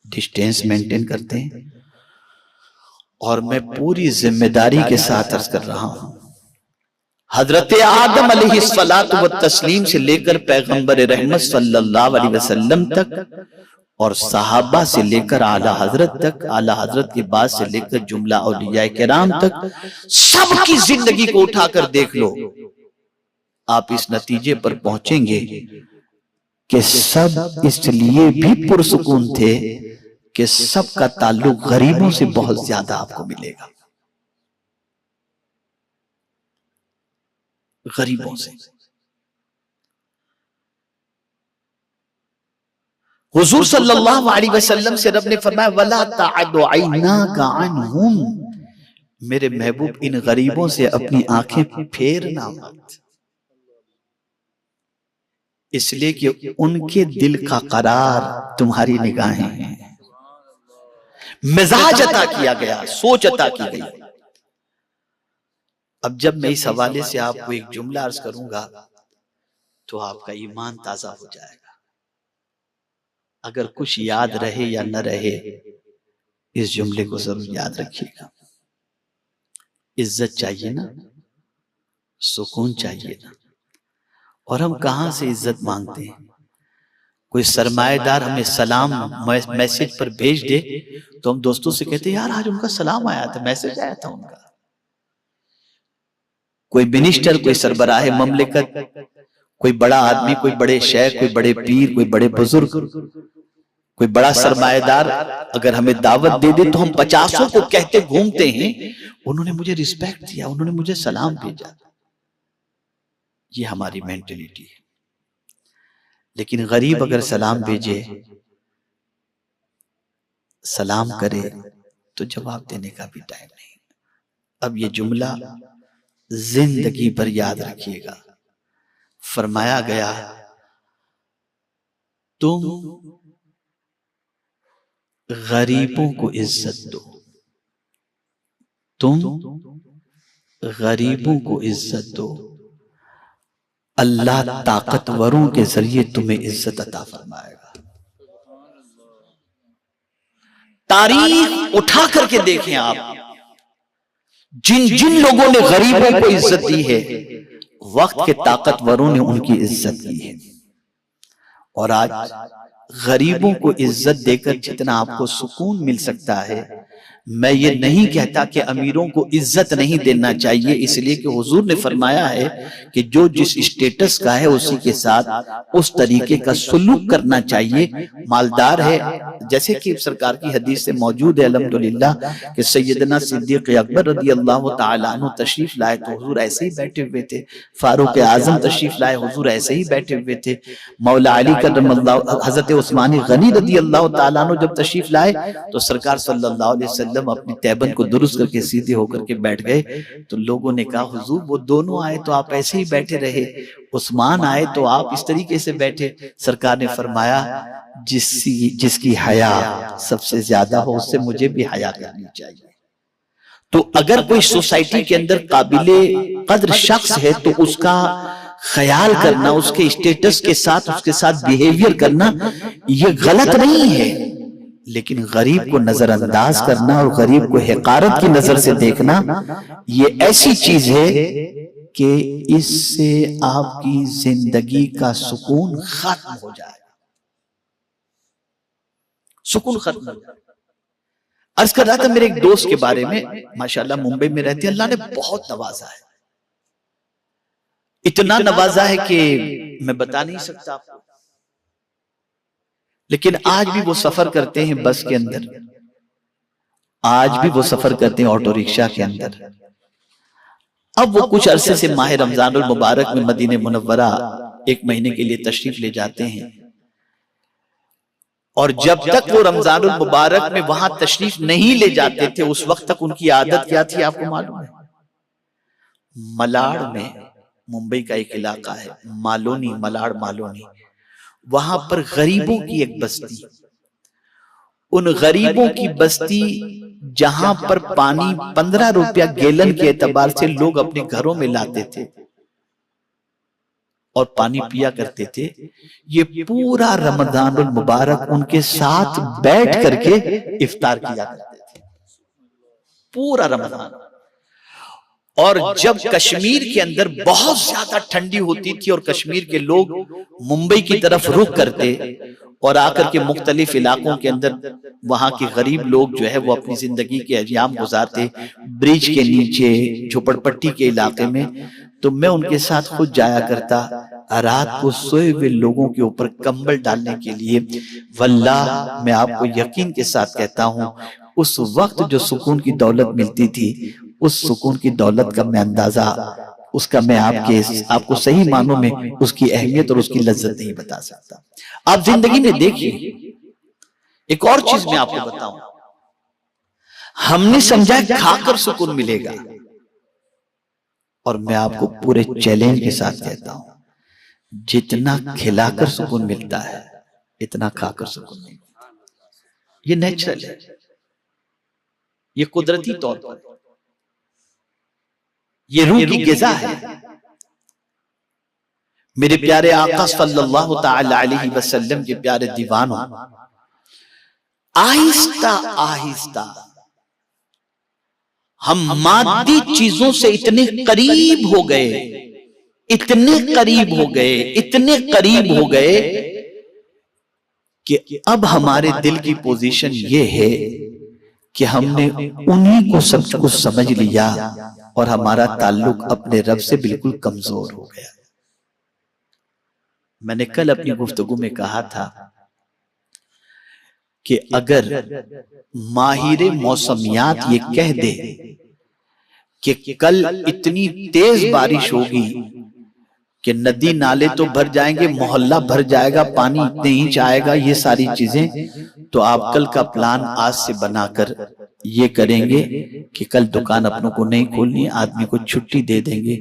ڈسٹینس مینٹین کرتے ہیں. اور میں پوری ذمہ داری کے ساتھ عرض کر رہا ہوں، حضرت آدم علیہ الصلوۃ والتسلیم سے لے کر پیغمبر رحمت صلی اللہ علیہ وسلم تک، اور صحابہ سے لے کر اعلیٰ حضرت تک، اعلیٰ حضرت کے بعد سے لے کر جملہ اولیاء کرام تک، سب کی زندگی کو اٹھا کر دیکھ لو، آپ اس نتیجے پر پہنچیں گے کہ سب اس لیے بھی پرسکون تھے کہ سب کا تعلق غریبوں سے بہت زیادہ آپ کو ملے گا، غریبوں سے. حضور صلی اللہ علیہ وسلم سے رب نے فرمایا وَلَا تَعْدُ عَيْنَاكَ عَنْهُمْ، میرے محبوب ان غریبوں سے اپنی آنکھیں پھیرنا مت، اس لیے کہ ان کے دل کا قرار تمہاری نگاہیں ہیں. مزاج عطا کیا گیا، سوچ عطا کی گئی. اب جب میں اس حوالے سے آپ کو ایک جملہ عرض کروں گا تو آپ کا ایمان تازہ ہو جائے گا. اگر کچھ یاد رہے یا نہ رہے، اس جملے کو ضرور یاد رکھیے گا. عزت چاہیے نا، سکون چاہیے نا، اور ہم کہاں سے عزت مانگتے ہیں؟ کوئی سرمایہ دار ہمیں سلام میسج پر بھیج دے تو ہم دوستوں سے کہتے ہیں یار آج ان کا سلام آیا تھا، میسج آیا تھا ان کا. کوئی منسٹر، کوئی سربراہ مملکت، کوئی بڑا آدمی، کوئی بڑے شیخ، کوئی بڑے پیر، کوئی بڑے بزرگ، کوئی بڑا سرمایہ دار اگر ہمیں دعوت دے دے تو ہم 50 کو کہتے گھومتے ہیں انہوں نے مجھے رسپیکٹ دیا، انہوں نے مجھے سلام بھیجا. یہ ہماری مینٹلیٹی ہے. لیکن غریب اگر سلام بھیجے، سلام کرے تو جواب دینے کا بھی ٹائم نہیں. اب یہ جملہ زندگی پر یاد رکھیے گا. فرمایا گیا تم غریبوں کو عزت دو، تم غریبوں کو عزت دو، اللہ طاقتوروں کے ذریعے تمہیں عزت عطا فرمائے گا. تاریخ اٹھا کر کے دیکھیں آپ، جن جن لوگوں نے غریبوں کو عزت دی ہے وقت کے طاقتوروں نے ان کی عزت کی ہے. اور آج غریبوں کو عزت دے کر جتنا آپ کو سکون مل سکتا ہے، میں یہ نہیں کہتا کہ امیروں کو عزت نہیں دینا چاہیے، اس لیے کہ حضور نے فرمایا ہے کہ جو جس اسٹیٹس کا ہے اسی کے ساتھ اس طریقے کا سلوک کرنا چاہیے. مالدار ہے، جیسے کہ سرکار کی حدیث سے موجود ہے الحمدللہ کہ سیدنا صدیق اکبر رضی اللہ تعالیٰ عنہ تشریف لائے تو حضور ایسے ہی بیٹھے ہوئے تھے. فاروق اعظم تشریف لائے، حضور ایسے ہی بیٹھے ہوئے تھے. مولا علی کرم اللہ، حضرت عثمان غنی رضی اللہ تعالیٰ عنہ جب تشریف لائے تو سرکار صلی اللہ علیہ وسلم اپنی تیبن کو درست کر کے سیدھے ہو کر کے بیٹھ گئے. تو لوگوں نے کہا حضور وہ دونوں آئے تو آپ ایسے ہی بیٹھے رہے، عثمان آئے تو آپ اس طریقے سے بیٹھے. سرکار نے فرمایا جس کی حیا سب سے زیادہ ہو اس سے مجھے بھی حیا کرنی چاہیے. تو اگر کوئی سوسائٹی کے اندر قابل قدر شخص ہے تو اس کا خیال کرنا، اس کے اسٹیٹس کے ساتھ اس کے ساتھ بیہیویئر کرنا یہ غلط نہیں ہے. لیکن غریب کو نظر انداز کرنا اور غریب کو حقارت کی نظر سے دیکھنا یہ ایسی چیز ہے کہ اس سے آپ کی زندگی کا سکون ختم ہو جائے گا. سکون ختم ہو جائے گا. عرض کر رہا تھا میرے ایک دوست کے بارے میں، ماشاءاللہ ممبئی میں رہتے ہیں، اللہ نے بہت نوازا ہے، اتنا نوازا ہے کہ میں بتا نہیں سکتا آپ کو. لیکن آج بھی وہ سفر کرتے ہیں بس کے اندر، آج بھی وہ سفر کرتے ہیں آٹو رکشہ کے اندر۔ اب وہ کچھ عرصے سے ماہ رمضان المبارک میں مدینہ منورہ 1 مہینے کے لیے تشریف لے جاتے ہیں، اور جب تک وہ رمضان المبارک میں وہاں تشریف نہیں لے جاتے تھے اس وقت تک ان کی عادت کیا تھی آپ کو معلوم ہے؟ ملاڑ میں، ممبئی کا ایک علاقہ ہے مالونی، ملاڑ مالونی، وہاں پر غریبوں کی ایک بستی، ان غریبوں کی بستی جہاں پر پانی 15 روپیہ گیلن کے اعتبار سے لوگ اپنے گھروں میں لاتے تھے اور پانی پیا کرتے تھے، یہ پورا رمضان المبارک ان کے ساتھ بیٹھ کر کے افطار کیا کرتے تھے پورا رمضان۔ اور جب کشمیر کے اندر بہت زیادہ ٹھنڈی ہوتی تھی اور کشمیر کے لوگ ممبئی کی طرف رخ کرتے اور آ کر کے مختلف علاقوں کے اندر وہاں کے غریب لوگ جو ہے وہ اپنی زندگی کے ایام گزارتے برج کے نیچے جھوپڑ پٹی کے علاقے میں، تو میں ان کے ساتھ خود جایا کرتا رات کو سوئے ہوئے لوگوں کے اوپر کمبل ڈالنے کے لیے۔ واللہ میں آپ کو یقین کے ساتھ کہتا ہوں اس وقت جو سکون کی دولت ملتی تھی، اس سکون کی دولت کا میں اندازہ، اس کا میں آپ کو صحیح معنوں میں اس کی اہمیت اور اس کی لذت نہیں بتا سکتا۔ آپ زندگی میں دیکھیے، ایک اور چیز میں آپ کو بتاؤں، ہم نے سمجھا کھا کر سکون ملے گا، اور میں آپ کو پورے چیلنج کے ساتھ کہتا ہوں جتنا کھلا کر سکون ملتا ہے اتنا کھا کر سکون نہیں ملتا۔ یہ نیچرل ہے، یہ قدرتی طور پر، یہ روح کی غذا ہے۔ میرے پیارے آقا صلی اللہ تعالی علیہ وسلم کے پیارے دیوانوں، آہستہ آہستہ ہم مادی چیزوں سے اتنے قریب ہو گئے، اتنے قریب ہو گئے، اتنے قریب ہو گئے کہ اب ہمارے دل کی پوزیشن یہ ہے کہ ہم نے انہی کو سب کچھ سمجھ لیا اور ہمارا تعلق اپنے رب سے بالکل کمزور ہو گیا۔ میں نے کل اپنی گفتگو میں کہا تھا کہ اگر ماہر موسمیات یہ کہہ دے کہ کل اتنی تیز بارش ہوگی کہ ندی نالے تو بھر جائیں گے، محلہ بھر جائے گا، پانی اتنے انچ آئے گا، یہ ساری چیزیں، تو آپ کل کا پلان آج سے بنا کر یہ کریں گے کہ کل دکان اپنوں کو نہیں کھولنی، آدمی کو چھٹی دے دیں گے۔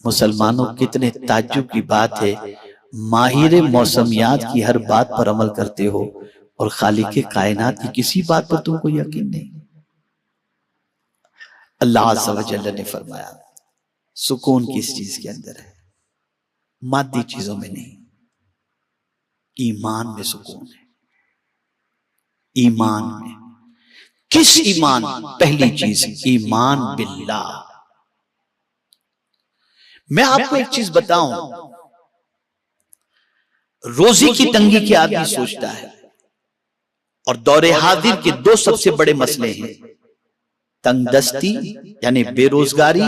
مسلمانوں کتنے تعجب کی بات ہے، ماہر موسمیات کی ہر بات پر عمل کرتے ہو اور خالق کائنات کی کسی بات پر تم کو یقین نہیں۔ اللہ عز و جل نے فرمایا سکون کس چیز کے اندر ہے؟ مادی چیزوں میں نہیں، ایمان میں سکون ہے۔ ایمان میں کس ایمان؟ پہلی چیز ایمان باللہ۔ میں آپ کو ایک چیز بتاؤں، روزی کی تنگی کے آدمی سوچتا ہے، اور دور حاضر کے 2 سب سے بڑے مسئلے ہیں، تنگ دستی یعنی بے روزگاری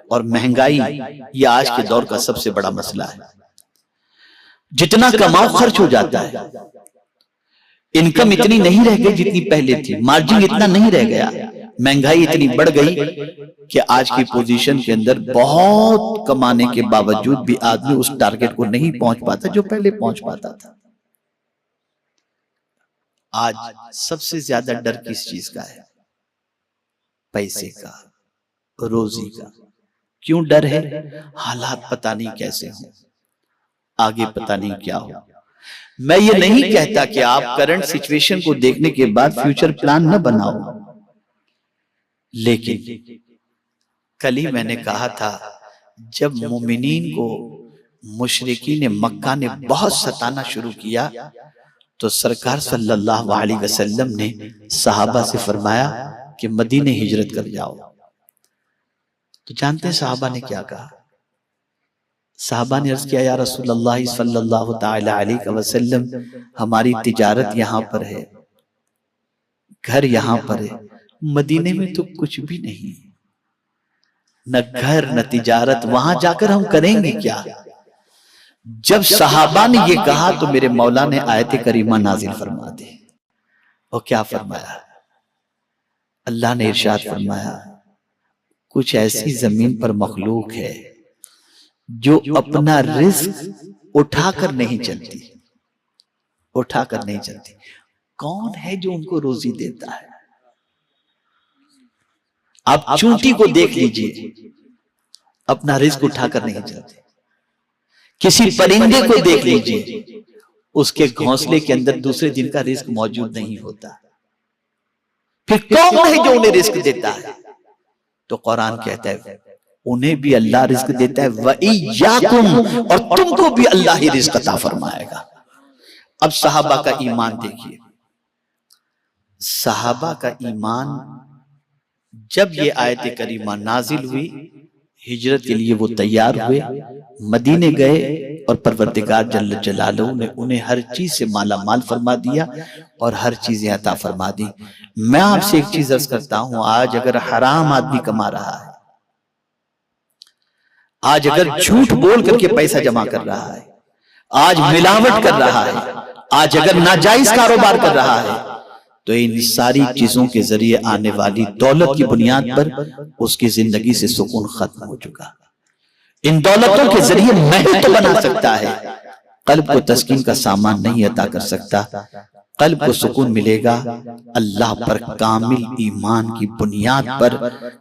اور مہنگائی۔ یہ آج کے دور کا سب سے بڑا مسئلہ ہے۔ جتنا کماؤ خرچ ہو جاتا ہے، انکم اتنی نہیں رہ گئی جتنی پہلے تھی، مارجن اتنا نہیں رہ گیا، مہنگائی اتنی بڑھ گئی کہ آج کی پوزیشن کے اندر بہت کمانے کے باوجود بھی آدمی اس ٹارگٹ کو نہیں پہنچ پاتا جو پہلے پہنچ پاتا تھا۔ آج سب سے زیادہ ڈر کس چیز کا ہے؟ پیسے کا، روزی کا۔ کیوں ڈر ہے؟ حالات پتہ نہیں کیسے ہوں، آگے پتہ نہیں کیا ہو۔ میں یہ نہیں کہتا کہ آپ کرنٹ سچویشن کو دیکھنے کے بعد فیوچر پلان نہ بناؤ، لیکن کل ہی میں نے کہا تھا جب مومنین کو مشرکین مکہ نے بہت ستانا شروع کیا تو سرکار صلی اللہ علیہ وسلم نے صحابہ سے فرمایا کہ مدینے ہجرت کر جاؤ۔ تو جانتے ہیں صحابہ نے کیا کہا؟ صحابہ نے عرض کیا یا رسول اللہ صلی اللہ تعالی علیہ وسلم، ہماری تجارت یہاں پر ہے، گھر یہاں پر ہے، مدینے میں تو کچھ بھی نہیں، نہ گھر نہ تجارت، وہاں جا کر ہم کریں گے کیا؟ جب صحابہ نے یہ کہا تو میرے مولا نے آیت کریمہ نازل فرما دی، اور کیا فرمایا؟ اللہ نے ارشاد فرمایا کچھ ایسی زمین پر مخلوق ہے جو اپنا رزق اٹھا کر نہیں چلتی، اٹھا کر نہیں چلتی۔ کون ہے جو ان کو روزی دیتا ہے؟ آپ چونٹی کو دیکھ لیجئے، اپنا رزق اٹھا کر نہیں چلتی۔ کسی پرندے کو دیکھ لیجئے، اس کے گھونسلے کے اندر دوسرے دن کا رزق موجود نہیں ہوتا۔ پھر کون ہے جو انہیں رزق دیتا ہے؟ تو قرآن کہتا ہے انہیں بھی اللہ رزق دیتا ہے، وَإِيَّاكُمْ، اور تم کو بھی اللہ ہی رزق عطا فرمائے گا۔ اب صحابہ کا ایمان دیکھیے، صحابہ کا ایمان، جب یہ آیت کریمہ نازل ہوئی، ہجرت کے لیے وہ تیار ہوئے، مدینے گئے، اور پروردگار جل جلالہ نے انہیں ہر چیز سے مالا مال فرما دیا اور ہر چیزیں عطا فرما دی۔ میں آپ سے ایک چیز عرض کرتا ہوں، آج اگر حرام آدمی کما رہا ہے، آج اگر جھوٹ بول کر کے پیسہ جمع کر رہا ہے، آج ملاوٹ کر رہا ہے، آج اگر ناجائز کاروبار کر رہا ہے، تو ان ساری چیزوں کے ذریعے آنے والی دولت کی بنیاد پر اس کی زندگی سے سکون ختم ہو چکا۔ ان دولتوں کے ذریعے محل تو بنا سکتا ہے، قلب کو تسکین کا سامان نہیں عطا کر سکتا۔ قلب کو سکون ملے گا اللہ پر کامل ایمان کی بنیاد پر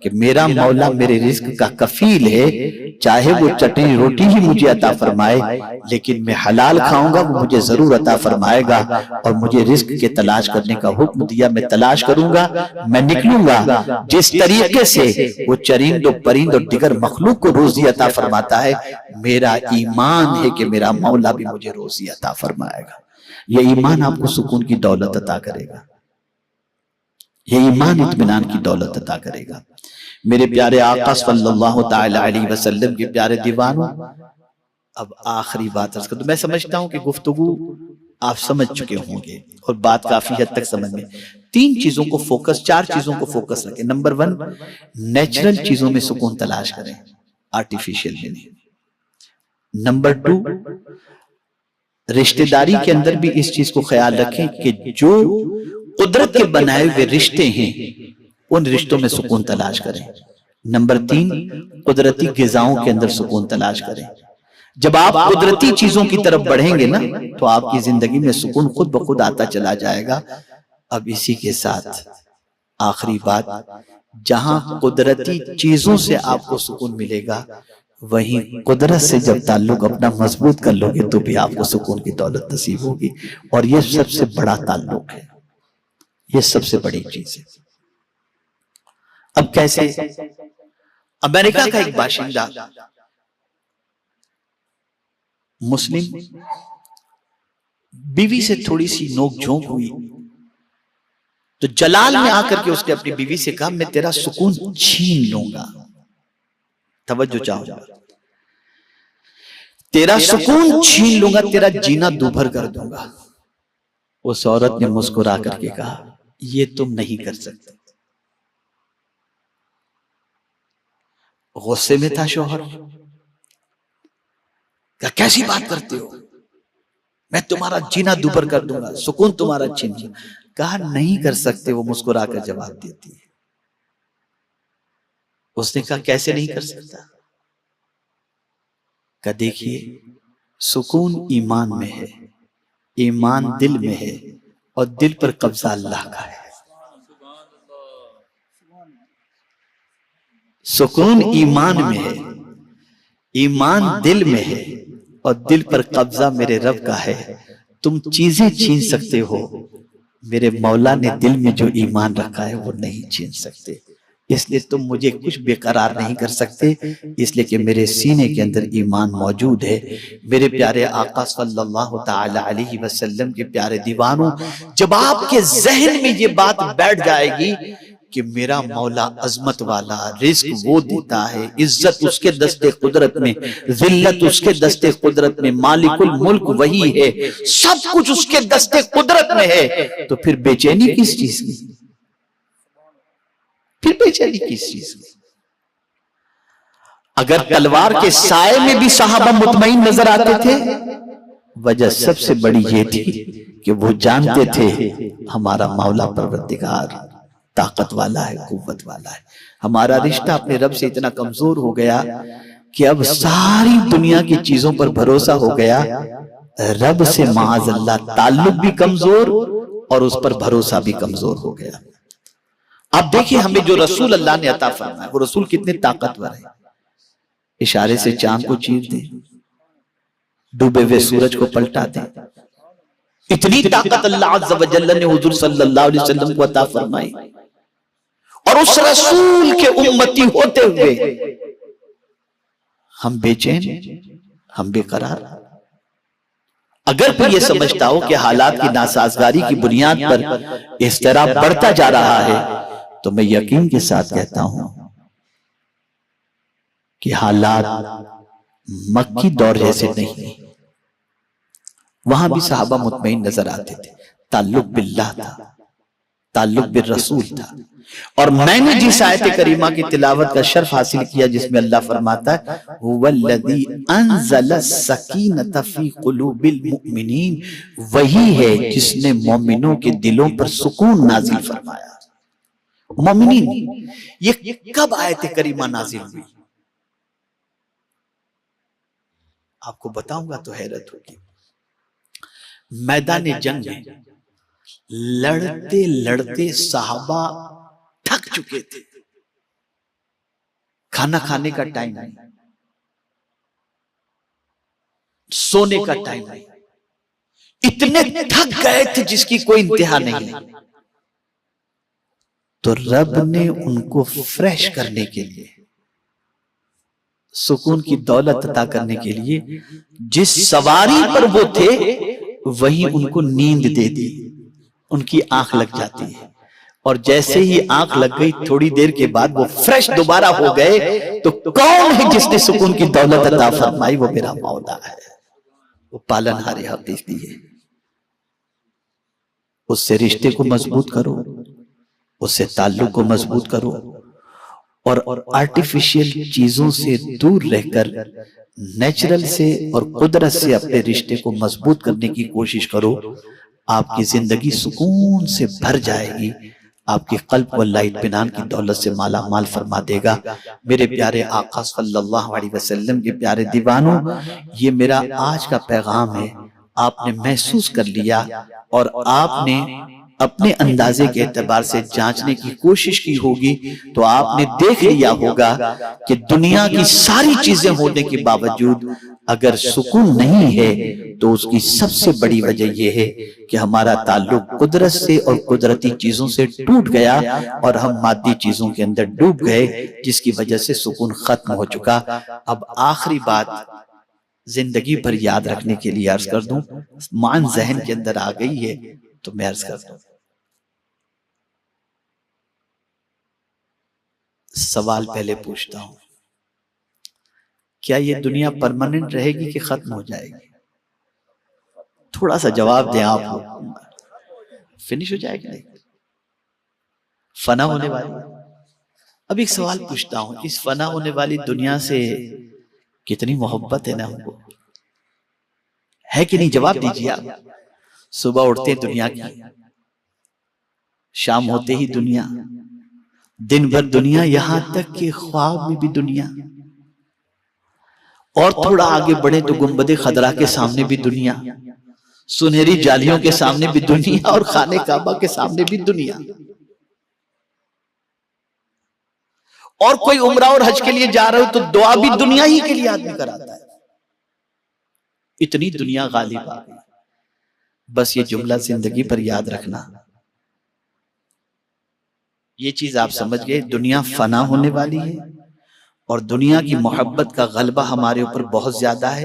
کہ میرا مولا میرے رزق کا کفیل ہے، چاہے وہ چٹنی روٹی ہی مجھے عطا فرمائے، لیکن میں حلال کھاؤں گا وہ مجھے ضرور عطا فرمائے گا، اور مجھے رزق کے تلاش کرنے کا حکم دیا، میں تلاش کروں گا، میں نکلوں گا۔ جس طریقے سے وہ چرند و پرند اور دیگر مخلوق کو روزی عطا فرماتا ہے، میرا ایمان ہے کہ میرا مولا بھی مجھے روزی عطا فرمائے گا۔ یہ ایمان آپ کو سکون کی دولت عطا کرے گا، یہ ایمان اطمینان کی دولت عطا کرے گا۔ میرے پیارے آقا صلی اللہ تعالی علیہ وسلم کے پیارے دیوانوں، اب آخری بات عرض کرتا ہوں۔ میں سمجھتا ہوں کہ گفتگو آپ سمجھ چکے ہوں گے اور بات کافی حد تک سمجھ میں۔ تین چیزوں کو فوکس، چار چیزوں کو فوکس رکھیں۔ نمبر 1، نیچرل چیزوں میں سکون تلاش کریں، آرٹیفیشل میں نہیں۔ نمبر 2، رشتہ داری کے اندر بھی اس چیز کو خیال رکھیں کہ جو قدرت کے بنائے ہوئے رشتے ہیں ان رشتوں میں سکون تلاش کریں۔ نمبر 3، قدرتی غذاؤں کے اندر سکون تلاش کریں۔ جب آپ قدرتی چیزوں کی طرف بڑھیں گے نا تو آپ کی زندگی میں سکون خود بخود آتا چلا جائے گا۔ اب اسی کے ساتھ آخری بات، جہاں قدرتی چیزوں سے آپ کو سکون ملے گا، وہیں قدرت سے جب تعلق اپنا مضبوط کر لو گے تو بھی آپ کو سکون کی دولت نصیب ہوگی، اور یہ سب سے بڑا تعلق ہے، یہ سب سے بڑی چیز ہے۔ اب کیسے؟ امریکہ کا ایک باشندہ مسلم، بیوی سے تھوڑی سی نوک جھونک ہوئی تو جلال میں آ کر کے اس نے اپنی بیوی سے کہا میں تیرا سکون چھین لوں گا۔ توجہ چاہو گا، تیرا سکون چھین لوں گا، تیرا جینا دوبھر کر دوں گا۔ اس عورت نے مسکرا کر کے کہا یہ تم نہیں کر سکتے۔ غصے میں تھا شوہر، کہا کیسی بات کرتے ہو، میں تمہارا جینا دوبھر کر دوں گا، سکون تمہارا چھین لوں گا۔ کہا نہیں کر سکتے۔ وہ مسکرا کر جواب دیتی ہے۔ اس نے کہا کیسے نہیں کر سکتا؟ کہ دیکھیے سکون ایمان میں ہے، ایمان دل میں ہے، اور دل پر قبضہ اللہ کا ہے۔ سکون ایمان میں ہے، ایمان دل میں ہے، اور دل پر قبضہ میرے رب کا ہے۔ تم چیزیں چھین سکتے ہو، میرے مولا نے دل میں جو ایمان رکھا ہے وہ نہیں چھین سکتے۔ اس لیے تم مجھے کچھ بے قرار نہیں کر سکتے، اس لیے کہ میرے سینے کے اندر ایمان موجود ہے۔ میرے پیارے آقا صلی اللہ تعالی علیہ وسلم کے پیارے دیوانوں، جب آپ کے ذہن میں یہ بات بیٹھ جائے گی کہ میرا مولا عظمت والا، رزق وہ دیتا ہے، عزت اس کے دستے قدرت میں، ذلت اس کے دستے قدرت میں، مالک الملک وہی ہے، سب کچھ اس کے دستے قدرت میں ہے، تو پھر بے چینی کس چیز کی؟ پھر بے چینی کس چیز کی؟ اگر تلوار کے سائے میں بھی صحابہ مطمئن نظر آتے تھے، وجہ سب سے بڑی یہ تھی کہ وہ جانتے تھے ہمارا مولا پروردگار طاقت والا ہے، قوت والا ہے. ہمارا رشتہ اپنے رب سے اتنا کمزور ہو گیا کہ اب ساری دنیا کی چیزوں پر بھروسہ ہو گیا، رب سے معاذ اللہ تعلق بھی کمزور اور اس پر بھروسہ بھی کمزور ہو گیا. اب دیکھیں ہمیں جو رسول اللہ نے عطا فرمایا، وہ رسول کتنے طاقتور ہیں. اشارے سے چاند کو چیر دیں، ڈوبے ہوئے سورج کو پلٹا دیں. اتنی طاقت اللہ عز و جل نے حضور صلی اللہ علیہ وسلم کو عطا فرمائی، اور اس رسول کے امتی ہوتے ہوئے ہم بے چین، ہم بے قرار. اگر پھر یہ سمجھتا ہو کہ حالات کی ناسازگاری کی بنیاد پر اضطراب بڑھتا جا رہا ہے، تو میں یقین کے ساتھ کہتا ہوں کہ حالات مکی دور جیسے نہیں. وہاں بھی صحابہ مطمئن نظر آتے تھے، تعلق باللہ تھا، تعلق بالرسول تھا. اور میں نے جس آیت کریمہ کی تلاوت کا شرف حاصل کیا جس میں اللہ فرماتا ہے هو الذی انزل السکینۃ فی قلوب المؤمنین، وہی ہے جس نے مومنوں کے دلوں پر سکون نازل فرمایا. مومنین، یہ کب آیت کریمہ نازل ہوئی؟ آپ کو بتاؤں گا تو حیرت ہوگی. میدان جنگ میں لڑتے لڑتے صحابہ تھک چکے تھے، کھانا کھانے کا ٹائم نہیں، سونے کا ٹائم نہیں، اتنے تھک گئے تھے جس کی کوئی انتہا نہیں. تو رب نے ان کو فریش کرنے کے لیے، سکون کی دولت عطا کرنے کے لیے، جس سواری پر وہ تھے وہی ان کو نیند دے دی. ان کی آنکھ لگ جاتی ہے، اور جیسے ہی آنکھ لگ گئی تھوڑی دیر کے بعد وہ فریش دوبارہ ہو گئے. تو کون ہے جس نے سکون کی دولت عطا فرمائی؟ وہ میرا مولا ہے، وہ پالنہار حقیقی ہے. اس سے رشتے کو مضبوط کرو، اس سے تعلق کو مضبوط کرو، اور آرٹیفیشل چیزوں سے دور رہ کر نیچرل سے اور قدرت سے اپنے رشتے کو مضبوط کرنے کی کوشش کرو. آپ کی زندگی سکون سے بھر جائے گی، آپ کی قلب کو اللہ اطمینان کی دولت سے مالا مال فرما دے گا. میرے پیارے آقا صلی اللہ علیہ وسلم کے پیارے دیوانوں، یہ میرا آج کا پیغام ہے. آپ نے محسوس کر لیا اور آپ نے اپنے اندازے کے اعتبار سے جانچنے کی کوشش کی ہوگی تو آپ نے دیکھ لیا ہوگا کہ دنیا کی ساری چیزیں ہونے کے باوجود اگر سکون نہیں ہے تو اس کی سب سے بڑی وجہ یہ ہے کہ ہمارا تعلق قدرت سے اور قدرتی چیزوں سے ٹوٹ گیا اور ہم مادی چیزوں کے اندر ڈوب گئے، جس کی وجہ سے سکون ختم ہو چکا. اب آخری بات زندگی بھر یاد رکھنے کے لیے عرض کر دوں، مان ذہن کے اندر آ گئی ہے تو میں عرض کر دوں. سوال پہلے پوچھتا ہوں، کیا یہ دنیا پرماننٹ رہے گی کہ ختم ہو جائے گی؟ تھوڑا سا جواب دیں آپ لوگ. فنش ہو جائے گی؟ فنا ہونے والی. اب ایک سوال پوچھتا ہوں، اس فنا ہونے والی دنیا سے کتنی محبت ہے نا ہم کو، ہے کہ نہیں؟ جواب دیجیے آپ. صبح اٹھتے دنیا کی، شام ہوتے ہی دنیا، دن بھر دنیا، یہاں تک کہ خواب میں بھی دنیا، اور تھوڑا آگے بڑھے تو گنبد خضرا کے سامنے بھی دنیا، سنہری جالیوں کے سامنے بھی دنیا، اور خانہ کعبہ کے سامنے بھی دنیا. اور کوئی عمرہ اور حج کے لیے جا رہے ہو تو دعا بھی دنیا ہی کے لیے آدمی کراتا ہے. اتنی دنیا غالب آ گئی. بس یہ جملہ زندگی پر یاد رکھنا، یہ چیز آپ سمجھ گئے، دنیا فنا ہونے والی ہے اور دنیا کی محبت کا غلبہ ہمارے اوپر بہت زیادہ ہے.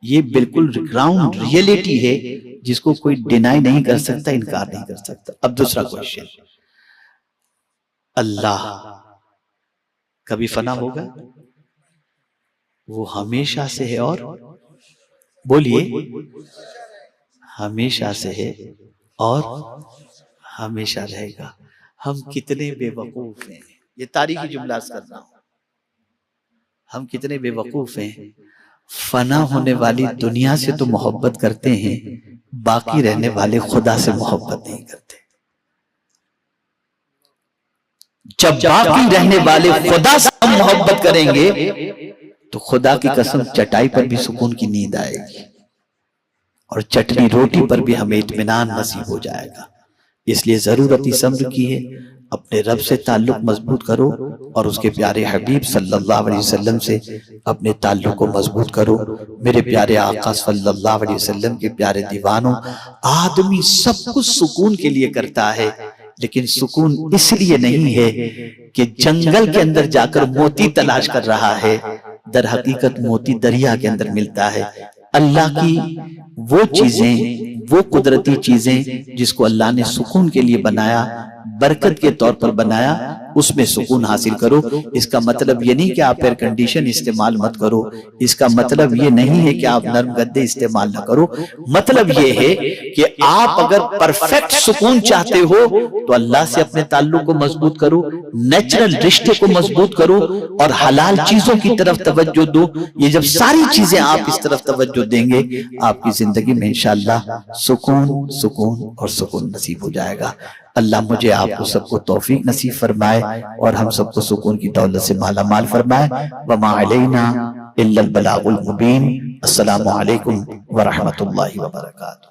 یہ بالکل گراؤنڈ ریئلٹی ہے جس کو کوئی ڈینائی نہیں کر سکتا، انکار نہیں کر سکتا. اب دوسرا کوشچن، اللہ کبھی فنا ہوگا؟ وہ ہمیشہ سے ہے، اور بولیے ہمیشہ سے ہے اور ہمیشہ رہے گا. ہم کتنے بے وقوف ہیں. یہ تاریخی جملہ عرض کر رہا ہوں. ہم کتنے بے وقوف ہیں، فنا ہونے والی دنیا سے تو محبت کرتے ہیں، باقی رہنے والے خدا سے محبت نہیں کرتے۔ جب باقی رہنے والے خدا سے ہم محبت کریں گے تو خدا کی قسم چٹائی پر بھی سکون کی نیند آئے گی، اور چٹنی روٹی پر بھی ہمیں اطمینان نصیب ہو جائے گا۔ اس لیے ضرورت صبر کی ہے، اپنے رب سے تعلق مضبوط کرو، اور اس کے پیارے حبیب صلی اللہ علیہ وسلم سے اپنے تعلق کو مضبوط کرو۔ میرے پیارے آقا صلی اللہ علیہ وسلم کے پیارے دیوانوں، آدمی سب کچھ سکون کے لیے کرتا ہے، لیکن سکون اس لیے نہیں ہے کہ جنگل کے اندر جا کر موتی تلاش کر رہا ہے، در حقیقت موتی دریا کے اندر ملتا ہے۔ اللہ کی وہ چیزیں، وہ قدرتی چیزیں جس کو اللہ نے سکون کے لیے بنایا، برکت کے طور پر بنایا، اس میں سکون حاصل کرو۔ اس کا مطلب یہ نہیں کہ آپ ایئر کنڈیشن استعمال مت کرو، اس کا مطلب یہ نہیں ہے کہ آپ نرم گدے استعمال نہ کرو، مطلب یہ ہے کہ آپ اگر پرفیکٹ سکون چاہتے ہو تو اللہ سے اپنے تعلق کو مضبوط کرو، نیچرل رشتے کو مضبوط کرو، اور حلال چیزوں کی طرف توجہ دو۔ یہ جب ساری چیزیں آپ اس طرف توجہ دیں گے، آپ کی زندگی میں انشاءاللہ سکون سکون اور سکون نصیب ہو جائے گا۔ اللہ مجھے آپ کو سب کو توفیق نصیب فرمائے، اور ہم سب کو سکون کی دولت سے مالا مال فرمائے۔ وما علینا الا البلاغ المبین۔ السلام علیکم ورحمۃ اللہ وبرکاتہ۔